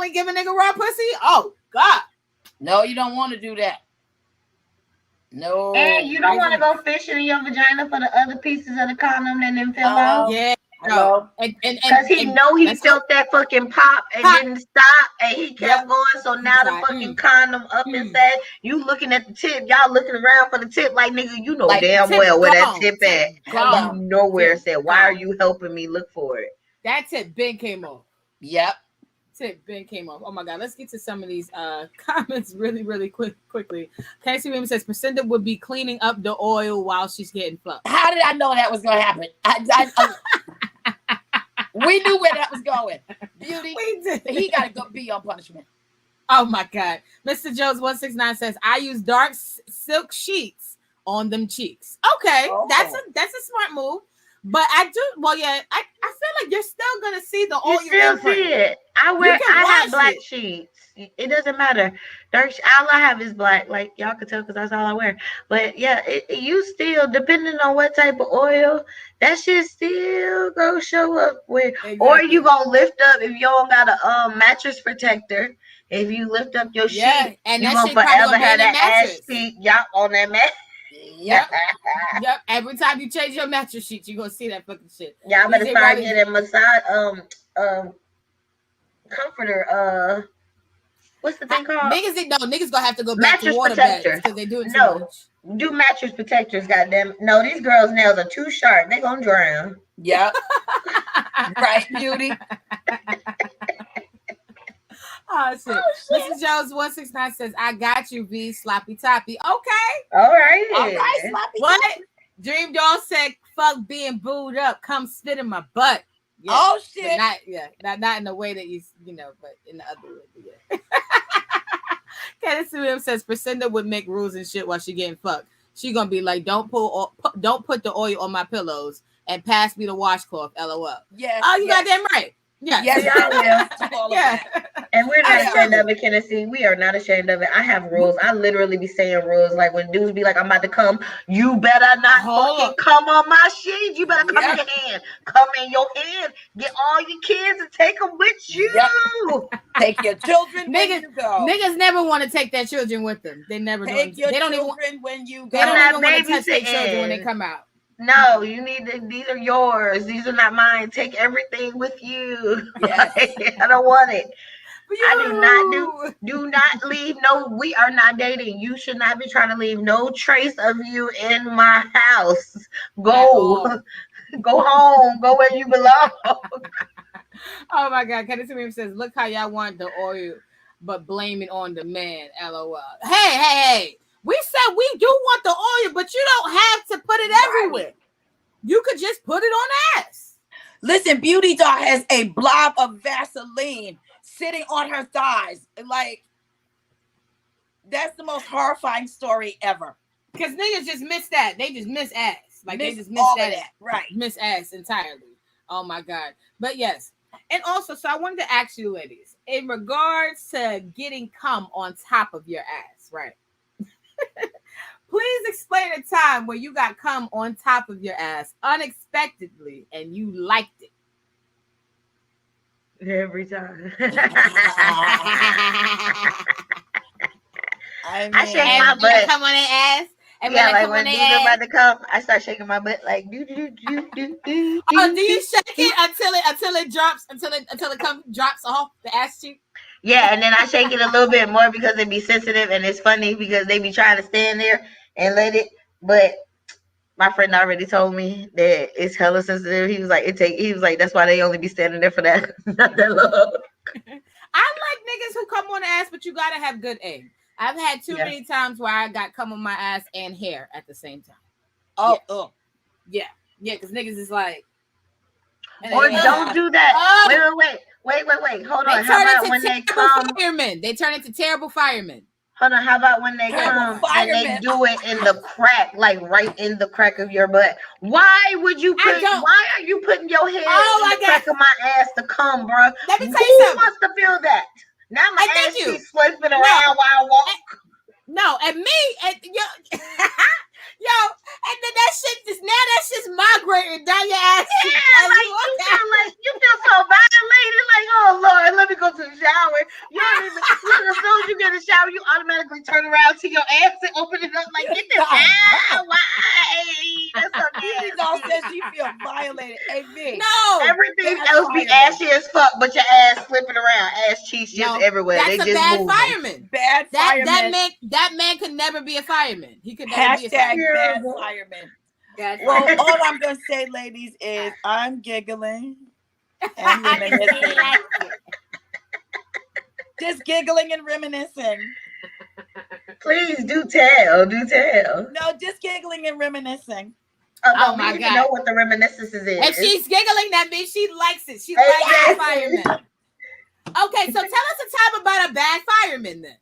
give a nigga raw pussy. Oh God, no, you don't want to do that. No. And you don't want to go fishing in your vagina for the other pieces of the condom and then fell out. Yeah. No. Because he know he felt that fucking pop and didn't stop, and he kept going. So now the fucking condom up inside. You looking at the tip, y'all looking around for the tip, like, nigga, you know like damn well where that tip at. You know where it's at. Why are you helping me look for it? That tip big came off. Yep. Tip big came off. Oh my God. Let's get to some of these comments really quickly. Casey Williams says Priscilla would be cleaning up the oil while she's getting fucked. How did I know that was gonna happen? We knew where that was going. Beauty, he gotta go be on punishment. Oh my God. Mr. Jones 169 says I use dark silk sheets on them cheeks. Okay, that's a smart move. But I do I feel like you're still gonna see the oil. You still see it. I have black sheets. It doesn't matter. Dark. All I have is black. Like y'all can tell because that's all I wear. But yeah, you still, depending on what type of oil, that shit still go show up with. Exactly. Or you gonna lift up if you don't got a mattress protector. If you lift up your sheet, and you gonna forever have that ass cheek on that mat. Yep. Every time you change your mattress sheet, you're gonna see that fucking shit. Y'all better start getting massage comforter. What's the thing called? Niggas gonna have to go back to water beds because they do it too much. Do mattress protectors, goddamn. No, these girls' nails are too sharp. They gonna drown. Yep. Right, Beauty. Oh shit. Mrs. Jones 169 says, I got you, V sloppy toppy. Okay. All right, sloppy. What? Toppy. Dream Doll said, fuck being booed up. Come spit in my butt. Yeah. Oh shit. Not in the way that you know, but in the other way. Yeah. Candace Williams says Priscilla would make rules and shit while she getting fucked. She gonna be like, don't put the oil on my pillows and pass me the washcloth. LOL. Yeah. Oh, you got them right. Yeah. Yeah. And we're not ashamed of it, Tennessee. We are not ashamed of it. I have rules. I literally be saying rules. Like when dudes be like, I'm about to come, you better not fucking come on my shit. You better come in your hand. Come in your hand. Get all your kids and take them with you. Yep. Take your children when you go. Niggas never want to take their children with them. They never do. They don't even when you go. They don't even want to touch their children when they come out. No, you need these are yours. These are not mine. Take everything with you. Yes. I don't want it. I do not leave. No, we are not dating. You should not be trying to leave no trace of you in my house. Go home. Go where you belong. Oh my God. Kenneth Williams says, look how y'all want the oil, but blame it on the man. LOL. Hey. We said we do want the oil, but you don't have to put it everywhere. You could just put it on ass. Listen, Beautidoll has a blob of Vaseline sitting on her thighs. Like, that's the most horrifying story ever. Because niggas just miss that. They just miss ass. Like, they just miss that. Right. Miss ass entirely. Oh, my God. But, yes. And also, so I wanted to ask you, ladies, in regards to getting cum on top of your ass, right? Please explain a time where you got cum on top of your ass unexpectedly and you liked it. Every time. I shake my butt. Come on their ass And Yeah, when they like come on when their dudes are ass. about to come, I start shaking my butt like do do do do do. Oh, do you shake it until it drops until it drops off the ass cheek? Yeah, and then I shake it a little bit more because it be sensitive, and it's funny because they be trying to stand there and let it, but my friend already told me that it's hella sensitive. He was like, he was like, that's why they only be standing there for that, not that long. I like niggas who come on the ass, but you gotta have good aim. I've had too many times where I got come on my ass and hair at the same time. Yeah, because niggas is like, or don't do that. Wait. Hold on. How about when they come? Firemen. They turn into terrible firemen. Hold on. How about when they come and they do it in the crack, like right in the crack of your butt? Why would you put? Why are you putting your head in the crack of my ass to come, bro? Let me tell you something. Who wants to feel that? Now my ass keeps slipping around while I walk. No, and me, and yo, and then that shit's migrating down your ass. Yeah, like you feel so violated. Like, oh Lord, let me go to the shower. You don't even look. As soon as you get in the shower, you automatically turn around to your ass and open it up. Like, get this out. Why? That's so B0Otyy says she feel violated. Hey, me. No, everything else be ashy as fuck, but your ass flipping around, ass cheeks just everywhere. That's they a just bad moving. fireman. Bad fireman. That man could never be a fireman. He could never be a Hashtag fireman. bad fireman. Well, all I'm gonna say, ladies, is I'm giggling and reminiscing. Just giggling and reminiscing. Please do tell. No, just giggling and reminiscing. Oh my God! Know what the reminiscences is? If she's giggling, that means she likes it. She likes bad firemen. Okay, so tell us a time about a bad fireman then.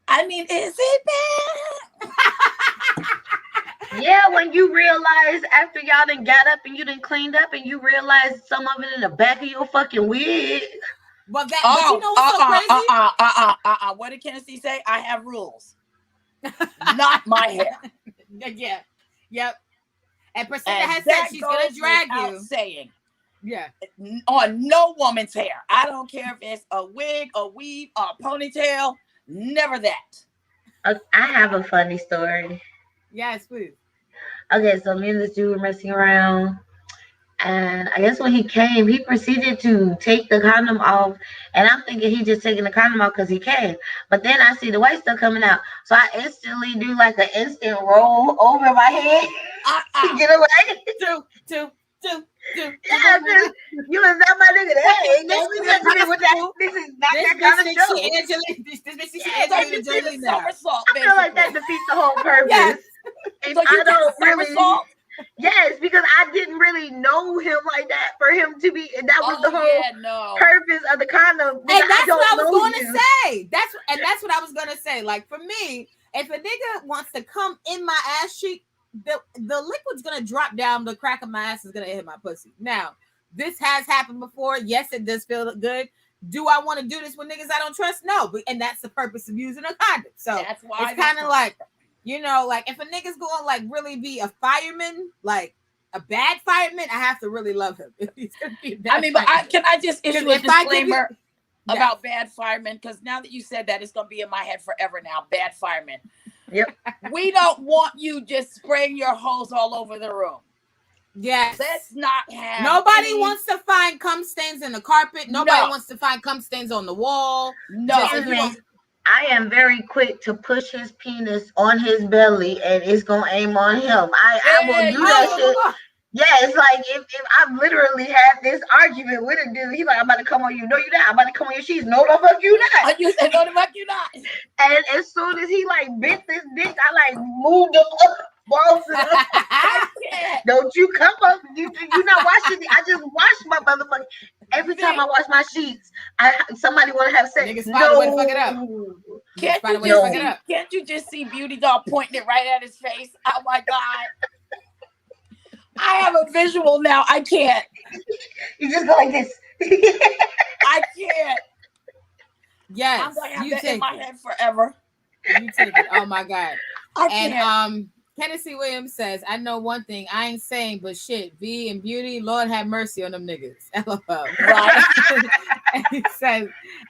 I mean, is it bad? Yeah, when you realize after y'all done got up and you done cleaned up and you realize some of it in the back of your fucking wig. But you know what's so crazy? What did Kennedy say? I have rules. Not my hair. Yeah. Yep. And Priscilla has said she's gonna drag you. Saying. Yeah. On no woman's hair. I don't care if it's a wig, a weave, a ponytail. Never that. I have a funny story. Yes, please. Okay, so me and this dude were messing around. And I guess when he came, he proceeded to take the condom off. And I'm thinking he just taking the condom off because he came. But then I see the white stuff coming out. So I instantly do like an instant roll over my head to get away. Two. Yeah, you is not my nigga. Hey, this is not that kind of show. I feel like that defeats the whole purpose. Yes. And I don't really. Yes, because I didn't really know him like that for him to be. That was the whole purpose of the condom. And that's what I was going to say. That's what I was going to say. Like for me, if a nigga wants to come in my ass cheek, the liquid's gonna drop down. The crack of my ass is gonna hit my pussy. Now, this has happened before. Yes, it does feel good. Do I want to do this with niggas I don't trust? No, and that's the purpose of using a condom. So that's why it's kind of like, like if a nigga's going like really be a fireman, like a bad fireman, I have to really love him. If he's gonna be a bad fireman. Can I just issue a disclaimer about bad firemen? Because now that you said that, it's gonna be in my head forever now. Bad firemen. Yep. We don't want you just spraying your hose all over the room. Yes. Let's not have. Nobody wants to find cum stains in the carpet. Nobody wants to find cum stains on the wall. No. I am very quick to push his penis on his belly and it's gonna aim on him. I will do that shit. Yeah, it's like if I've literally had this argument with a dude, he's like, I'm about to come on you. No, you're not. I'm about to come on your sheets. No, the fuck you not. You said, no, the fuck you not. And as soon as he like bit this dick, I like moved him up. Balls don't you come up. You not washing it. I just wash my motherfucker. Every time I wash my sheets, somebody want to have sex. Niggas find a way to fuck it up. Can't you just see B0Otyy pointing it right at his face? Oh my God. I have a visual now. I can't. You just go like this. I can't. Yes. I'm gonna have that in my head forever. You take it. Oh my God. And Tennessee Williams says, I know one thing. I ain't saying, but shit, V and Beauty, Lord have mercy on them niggas. LOL. Right. And he says,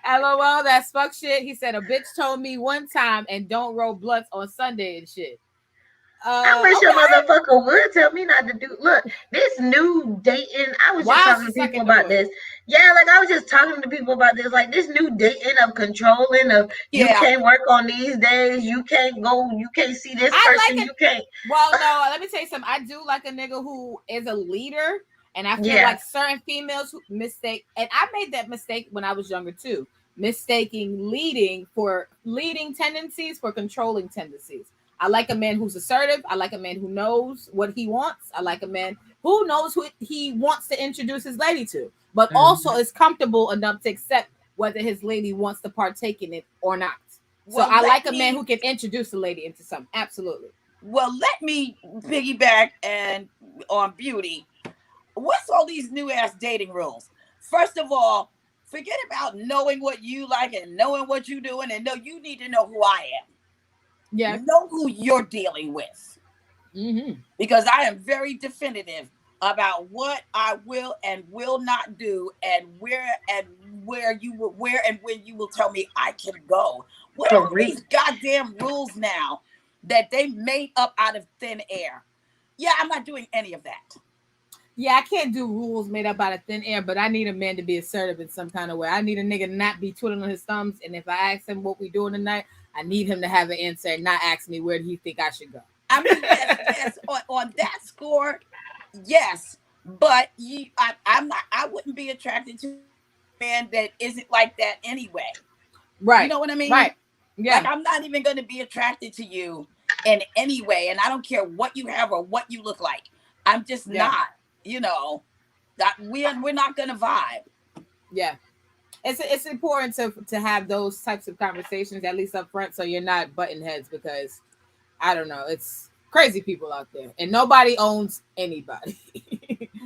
LOL, that's fuck shit. He said, a bitch told me one time and don't roll blunts on Sunday and shit. I wish Okay. a motherfucker would tell me not to do. Look, this new dating. I was just Why talking is to she people sucking the about wood? this. Yeah, like I was just talking to people about this. Like this new dating of controlling of you Yeah. can't work on these days. You can't go. You can't see this I person. like it. You can't. Well, no, let me tell you something. I do like a nigga who is a leader, and I feel Yeah. like certain females who mistake, and I made that mistake when I was younger too, mistaking leading for leading tendencies for controlling tendencies. I like a man who's assertive. I like a man who knows what he wants. I like a man who knows who he wants to introduce his lady to, but also is comfortable enough to accept whether his lady wants to partake in it or not. So Well, I like a man who can introduce a lady into something. Absolutely. Well, let me piggyback and on Beauty. What's all these new ass dating rules? First of all, forget about knowing what you like and knowing what you're doing, and no, you need to know who I am. Yeah. Know who you're dealing with. Mm-hmm. Because I am very definitive about what I will and will not do, and where and when you will tell me I can go. What are these goddamn rules now that they made up out of thin air? Yeah, I'm not doing any of that. Yeah, I can't do rules made up out of thin air, but I need a man to be assertive in some kind of way. I need a nigga to not be twiddling his thumbs, and if I ask him what we doing tonight, I need him to have an answer and not ask me where do he think I should go. I mean, yes, on that score, yes, but I wouldn't be attracted to a man that isn't like that anyway. Right. You know what I mean? Right. Yeah. Like I'm not even going to be attracted to you in any way, and I don't care what you have or what you look like. I'm just not. You know, that we're not going to vibe. Yeah. It's important to have those types of conversations at least up front, so you're not butting heads, because I don't know, it's crazy people out there, and nobody owns anybody.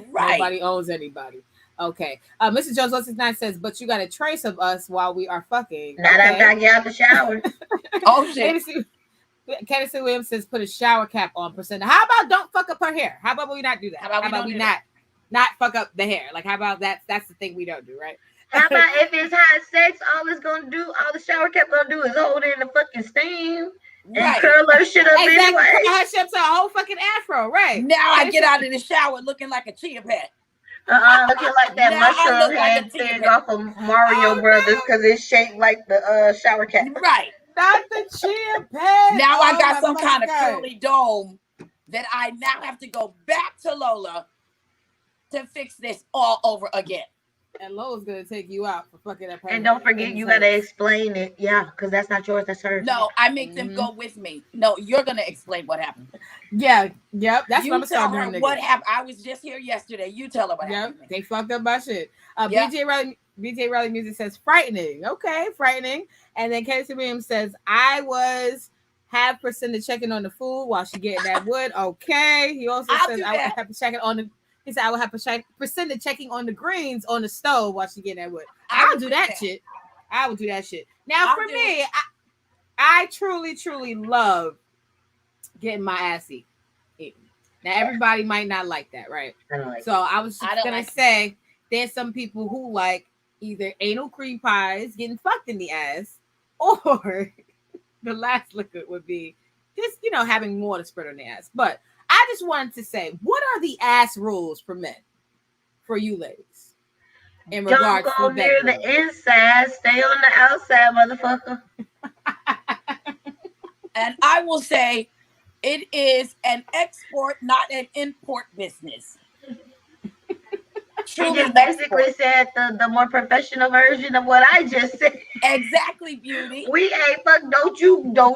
Right. Nobody owns anybody. Okay. Mr. Jones 169 says, but you got a trace of us while we are fucking. Not after I get out the shower. Oh shit. Candace Williams says, put a shower cap on. Percent. How about don't fuck up her hair? How about we not do that? How about we not fuck up the hair? Like, how about that's the thing we don't do, right? How about if it's hot sex, all the shower cap gonna do is hold in the fucking steam and curl her shit up anyway. Curl her shit up to a whole fucking afro, right? Now I get out of the shower looking like a chia pet. Looking like that mushroom head thing off of Mario Brothers, because it's shaped like the shower cap. Right. Not the chia pet. Now I got some kind of curly dome that I now have to go back to Lola to fix this all over again. And Lola's gonna take you out for fucking up. And don't forget, you gotta explain it. Yeah, because that's not yours, that's hers. No, I make them go with me. No, you're gonna explain what happened. Yeah, yep. That's you what I'm tell starting her what happened. I was just here yesterday. You tell her what happened. They fucked up my shit. BJ Riley Music says frightening. Okay, frightening. And then Casey Williams says I was half percent checking on the food while she getting that wood. Okay. He also says I would have to check it on the. He said I would have percent checking on the greens on the stove while she getting that wood. I would do that shit. I would do that shit. Now for me, I truly love getting my ass eaten. Now everybody might not like that, right? So I was just gonna say there's some people who like either anal cream pies, getting fucked in the ass, or the last liquid would be just having more to spread on the ass. But I just wanted to say, what are the ass rules for men, for you ladies, in regards to don't go near the inside, stay on the outside, motherfucker. And I will say, it is an export, not an import business. She just basically said the more professional version of what I just said. Exactly, Beauty. We ain't fuck. Don't you do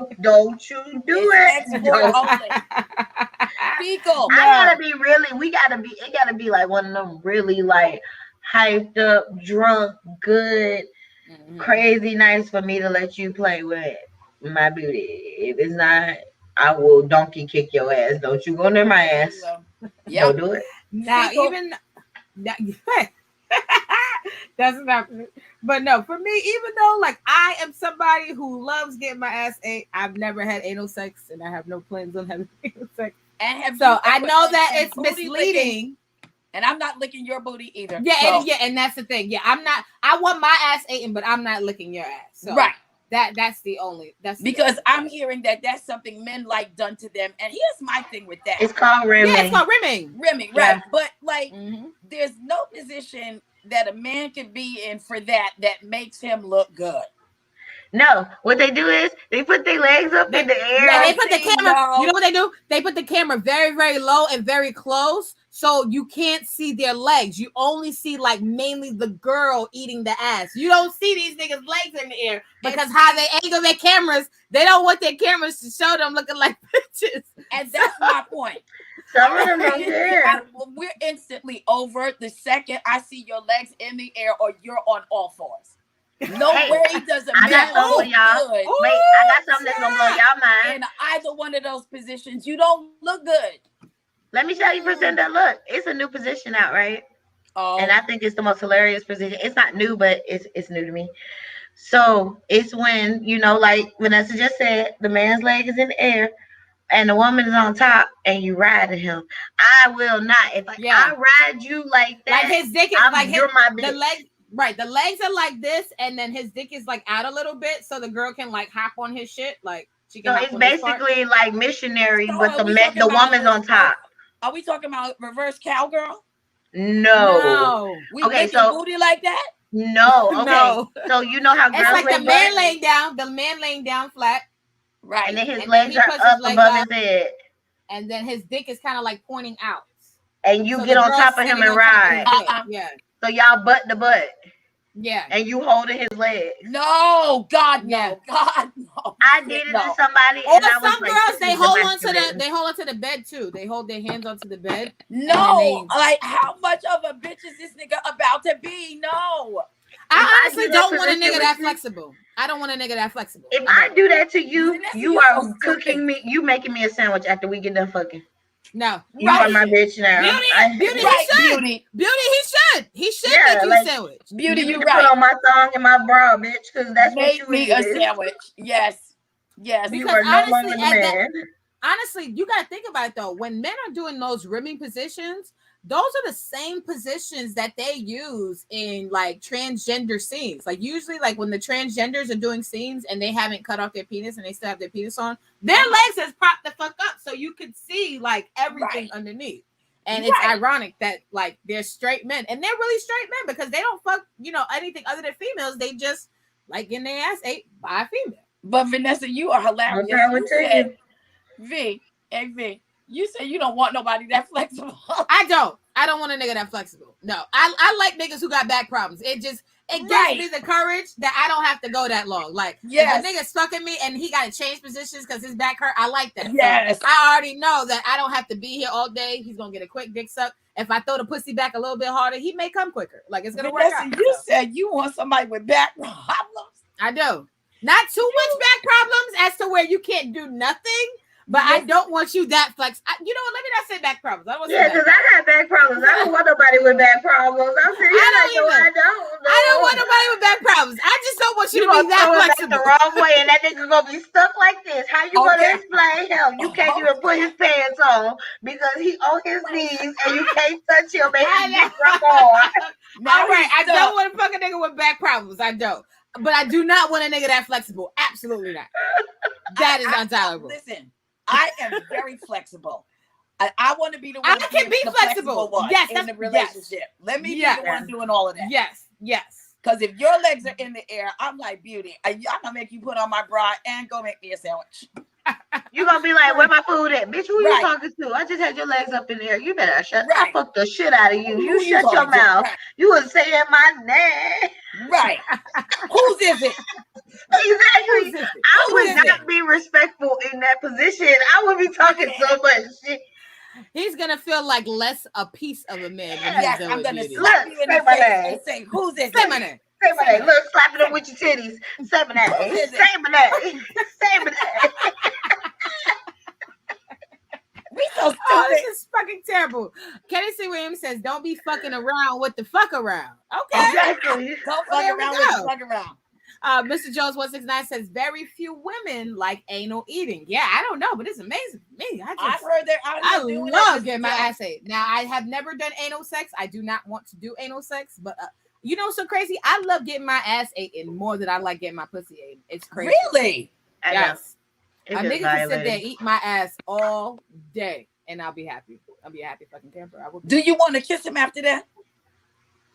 it. Export only. Fecal. It gotta be like one of them really like hyped up, drunk, good, crazy nights for me to let you play with my beauty. If it's not, I will donkey kick your ass. Don't you go near my ass. Don't do it. Now, even that That's not. But no, for me, even though like I am somebody who loves getting my ass ate, I've never had anal sex, and I have no plans on having anal sex. And so I know that it's misleading. Licking, and I'm not licking your booty either. Yeah, so. and that's the thing. Yeah, I'm not. I want my ass eaten, but I'm not licking your ass. So right. That's the only. That's because I'm hearing that that's something men like done to them. And here's my thing with that. It's called rimming. Yeah, it's called rimming. Rimming, right? Yeah. But like, there's no position that a man can be in for that makes him look good. No, what they do is they put their legs up in the air. Yeah, they put the camera. No. You know what they do? They put the camera very, very low and very close, so you can't see their legs. You only see like mainly the girl eating the ass. You don't see these niggas' legs in the air because how they angle their cameras. They don't want their cameras to show them looking like bitches. And that's my point. Some of them don't care. We're instantly over the second I see your legs in the air or you're on all fours. No way does a man look y'all. good. Wait, I got something that's gonna blow y'all mind. In either one of those positions, you don't look good. Let me show you present that look. It's a new position out, right? Oh. And I think it's the most hilarious position. It's not new, but it's new to me. So it's when, you know, like Vanessa just said, the man's leg is in the air and the woman is on top and you riding him. I will not. If I ride you like that, like his dick is like you're my bitch. The leg. Right, the legs are like this, and then his dick is like out a little bit, so the girl can like hop on his shit. Like she can. So it's basically like missionary, but the woman's on top. Are we talking about reverse cowgirl? No. We so booty like that? No. Okay. No. So you know how girls it's like the man laying down, flat. Right, and then his legs are up above his head, and then his dick is kind of like pointing out. And you get on top of him and ride. Yeah. So y'all butt to butt. Yeah. And you holding his leg. No, God, no. Yeah. God, no. I did it to somebody. Or some girls, they hold on to the bed too. They hold their hands onto the bed. No, like how much of a bitch is this nigga about to be? No. I honestly don't want a nigga that flexible. I don't want a nigga that flexible. If I do that to you, you are cooking me. You making me a sandwich after we get done fucking. No, you are my bitch now. Beauty, he should make you a sandwich. Beauty, you right. Put on my thong and my bra, bitch, because that's make what you me a sandwich. Yes, because you are no longer the man. Honestly, you gotta think about it though. When men are doing those rimming positions, those are the same positions that they use in like transgender scenes. Like usually, like when the transgenders are doing scenes and they haven't cut off their penis and they still have their penis on, their legs is propped the fuck up so you could see like everything underneath. And it's ironic that like they're straight men and they're really straight men because they don't fuck, you know, anything other than females. They just like getting their ass ate by a female. But Vanessa, you are hilarious. V, you say you don't want nobody that flexible. I don't want a nigga that flexible. No, I like niggas who got back problems. It gives me the courage that I don't have to go that long. Like if a nigga stuck in me and he got to change positions because his back hurt, I like that. Yes, so I already know that I don't have to be here all day. He's gonna get a quick dick suck. If I throw the pussy back a little bit harder, he may come quicker. Like it's gonna work out. You said you want somebody with back problems. I do. Not too much back problems as to where you can't do nothing. But I don't want you that flex. You know what? Let me not say back problems. I don't because I got back problems. I don't want nobody with back problems. I don't want nobody with back problems. I just don't want you to be that flexible. The wrong way, and that nigga gonna be stuck like this. How you gonna explain him? You can't even put his pants on because he on his knees, and you can't touch him, and he gets rough on. All right, I don't want to fuck a nigga with back problems. I don't. But I do not want a nigga that flexible. Absolutely not. That is intolerable. Listen. I am very flexible. I want to be the one. I can be flexible. One in the relationship. Yes. Let me be the one doing all of that. Yes. Because if your legs are in the air, I'm like, Beauty, I'm gonna make you put on my bra and go make me a sandwich. You're gonna be like, where my food at? Bitch, who you talking to? I just had your legs up in the air. You better shut I fuck the shit out of you. You shut your mouth. You was saying my name. Right. Whose is it? Exactly. I would not be respectful in that position. I would be talking so much shit. He's gonna feel like less a piece of a man. Yes, I'm gonna slap you in the face and say, "Who's this?" Say my name. Say my name. Look, slapping them with your titties. Say my name. Say my name. Say my name. We so stupid. Oh, this is fucking terrible. Kenny C. Williams says, "Don't be fucking around with the fuck around." Okay. Exactly. Don't Well, fuck there we around with go. the fuck around. Mr. Jones 169 says, "Very few women like anal eating." Yeah, I don't know, but it's amazing to me. I've heard they're out here I doing love it. getting my ass ate. Now, I have never done anal sex. I do not want to do anal sex, but you know what's so crazy? I love getting my ass eaten more than I like getting my pussy eaten. It's crazy. Really? Yes. It's A just nigga can sit violating. there, eat my ass all day, and I'll be happy. I'll be a happy fucking camper. I will be. Do you want to kiss him after that?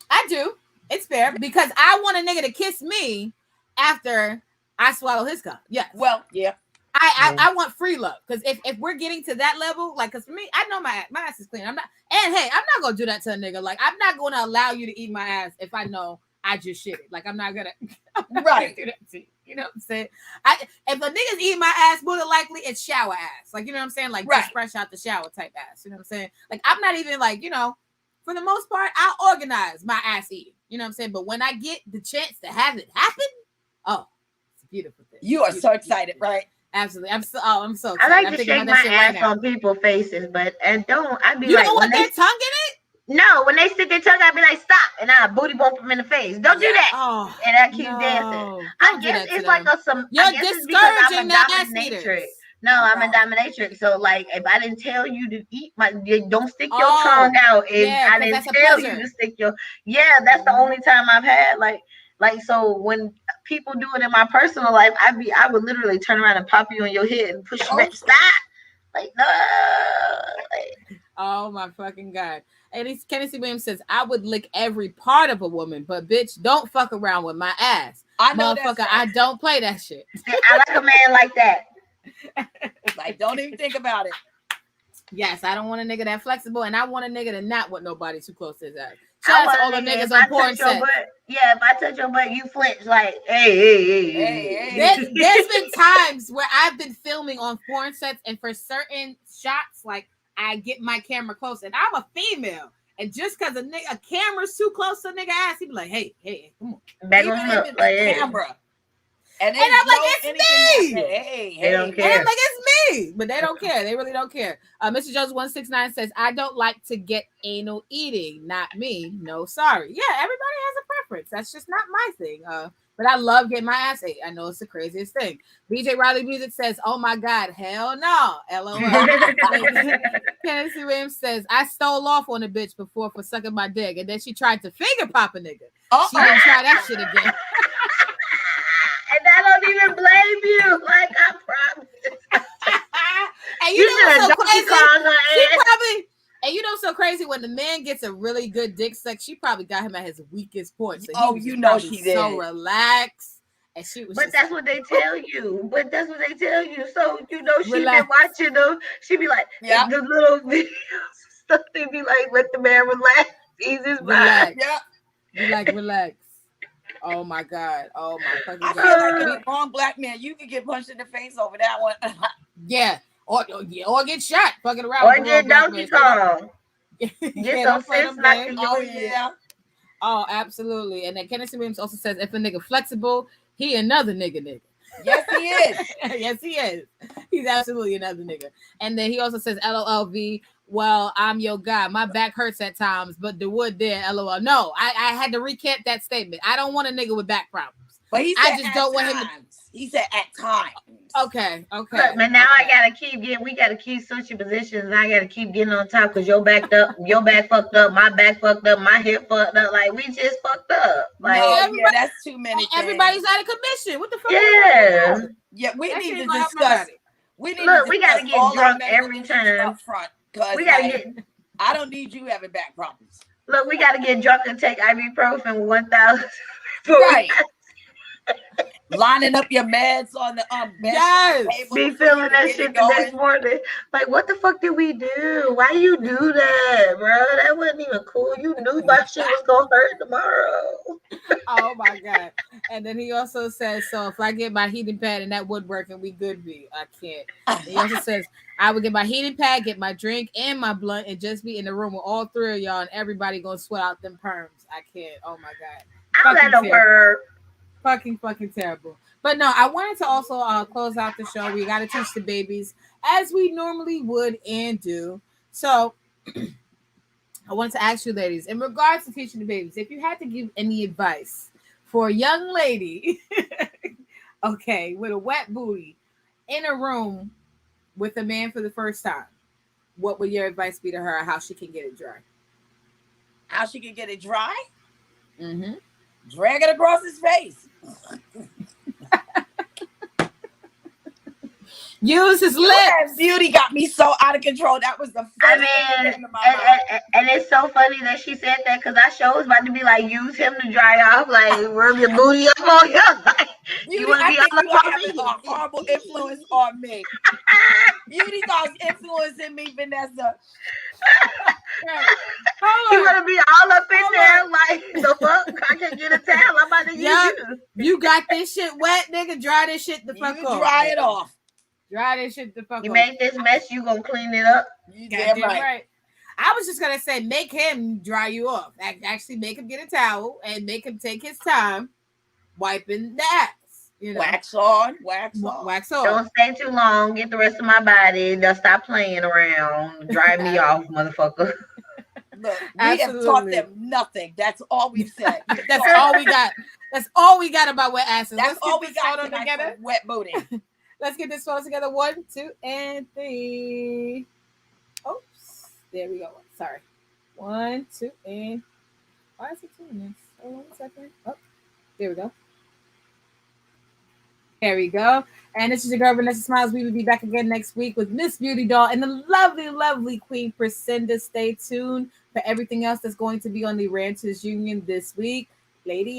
I do. It's fair because I want a nigga to kiss me after I swallow his cum. Yes. Well, yeah. I want free love because if we're getting to that level, like, because for me, I know my ass is clean. I'm not, and hey, I'm not gonna do that to a nigga. Like, I'm not gonna allow you to eat my ass if I know I just shit it. Like, I'm not gonna Right. do that to you. You know what I'm saying? If a nigga's eating my ass, more than likely it's shower ass. Like, you know what I'm saying? Like, Right. just fresh out the shower type ass. You know what I'm saying? Like, I'm not even like, you know, for the most part, I'll organize my ass eating. You know what I'm saying? But when I get the chance to have it happen, oh, it's a beautiful thing. You are so excited, right? Absolutely. I'm so I excited. like I'm to thinking shake about my that shit right ass now. on people's faces, but I'd be You like, don't when want they their tongue in it? no, when they stick their tongue, I'd be like, stop, and I booty bump them in the face. Don't do Yeah. that, Oh, and I keep no. dancing. Don't I do guess that to it's like them. I You're guess it's because I'm discouraging a the ass dominatrix. eaters. No, I'm a No. dominatrix. So like, if I didn't tell you to eat don't stick your Oh, tongue out, and yeah, I 'cause didn't that's a tell pleasure. you to stick your that's the only time I've had like so when people do it in my personal life, I would literally turn around and pop you on your head and push you back. Stop. Like, no. Like, Oh my fucking God. And Kenny C. Williams says, "I would lick every part of a woman, but bitch, don't fuck around with my ass. I know that's Motherfucker, right. I don't play that shit." I like a man like that. Like, don't even think about it. Yes, I don't want a nigga that flexible, and I want a nigga to not want nobody too close to his ass. I Shout out want to all a the nigga, niggas if on I porn touch your set. butt, if I touch your butt, you flinch like, hey. There's been times where I've been filming on porn sets, and for certain shots, like, I get my camera close, and I'm a female, and just because a camera's too close to a nigga ass, he be like, hey, come on. Back Even on if up, it's like, the hey. camera. And I'm like, it's me. Hey, They don't And care. I'm like, it's me, but they don't care. They really don't care. Mr. Jones 169 says, "I don't like to get anal eating. Not me. No, sorry." Yeah, everybody has a preference. That's just not my thing. But I love getting my ass ate. I know it's the craziest thing. BJ Riley Music says, "Oh my God, hell no." LOL. Kenneth C. Williams says, "I stole off on a bitch before for sucking my dick, and then she tried to finger pop a nigga. She didn't try that shit again." And I don't even blame you. Like, I promise. And you know what's so crazy? She She probably, and you know what's so crazy, when the man gets a really good dick sex, she probably got him at his weakest point. So Oh, he was you just know probably she did. so relaxed, and she was. But just that's like, what they tell you. But that's what they tell you. So you know she Relax. been watching them. She be like, Yeah. the little videos stuff. They be like, let the man relax, ease his mind. relax. Yeah. Be like, relax. Oh my God. Oh my fucking I God. feel like if a wrong black man, you could get punched in the face over that one. Yeah. Or get shot fucking around. Or with the get wrong Donkey black man. Kong. Yeah, Get don't some play sense them knocked games. in Oh your head. yeah. Oh, absolutely. And then Kenneth Williams also says, "If a nigga flexible, he another nigga." Yes, he is. Yes, he is. He's absolutely another nigga. And then he also says, "LOLV, well, I'm your guy. My back hurts at times, but the wood there, LOL." No, I had to recant that statement. I don't want a nigga with back problems. But he I said just at don't want him times. He said at times. Okay. Look, man, now we gotta keep switching positions, and I gotta keep getting on top because your back fucked up, my back fucked up, my hip fucked up. Like, we just fucked up. Like, No, yeah, that's too many things. Everybody's out of commission. What the fuck? yeah. Yeah, we That need shit to ain't gonna help discuss. nobody. We need Look, to we gotta discuss get all our drunk medical every issues time. up front. Because We gotta I don't need you having back problems. Look, we gotta get drunk and take ibuprofen 1,000. Right. Lining up your meds on the bed. Yes. Table Be so feeling you can that get shit it the next going. morning. Like, what the fuck did we do? Why you do that, bro? That wasn't even cool. You knew my shit was gonna hurt tomorrow. Oh my God. And then he also says, "So if I get my heating pad and that woodworking, we good be." I can't. And he also says, "I would get my heating pad, get my drink and my blunt, and just be in the room with all three of y'all, and everybody gonna sweat out them perms." I can't. Oh my God. I don't got no terrible. bird. Fucking terrible. But no, I wanted to also close out the show. We got to teach the babies as we normally would and do. So I wanted to ask you, ladies, in regards to teaching the babies, if you had to give any advice for a young lady, okay, with a wet booty in a room with a man for the first time, what would your advice be to her? How she can get it dry? How she can get it dry? Mm-hmm. Drag it across his face. Use his lips. Beauty got me so out of control. That was the first thing that came to my mind. And it's so funny that she said that because I sure was about to be like, use him to dry off, like rub your booty up on you. Like, Beauty, you want to I be think all you are up on having me? a horrible influence on me. Beauty thoughts influencing me, Vanessa. You want to be all up in there, like the fuck? I can't get a towel. I'm about to use you. You got this shit wet, nigga. Dry this shit the fuck off. Dry it off. Dry this shit the fuck You off. made this mess, you gonna clean it up. You damn right. I was just gonna say, make him dry you off. Actually, make him get a towel and make him take his time wiping the ass. You know, wax on, wax off. Wax off. Don't stay too long. Get the rest of my body. They'll stop playing around. Dry me off, motherfucker. Look, we have taught them nothing. That's all we've said. That's all we got. That's all we got about wet asses. That's all we got together. Wet booty. Let's get this photo together. 1, 2, and 3. Oops. There we go. Sorry. 1, 2, and why is it doing this? Hold on a second. Oh, there we go. There we go. And this is your girl, Vanessa Smilez. We will be back again next week with Mz.Beautidoll and the lovely, lovely Queen Priscinda. Stay tuned for everything else that's going to be on the Ranters Union this week. Lady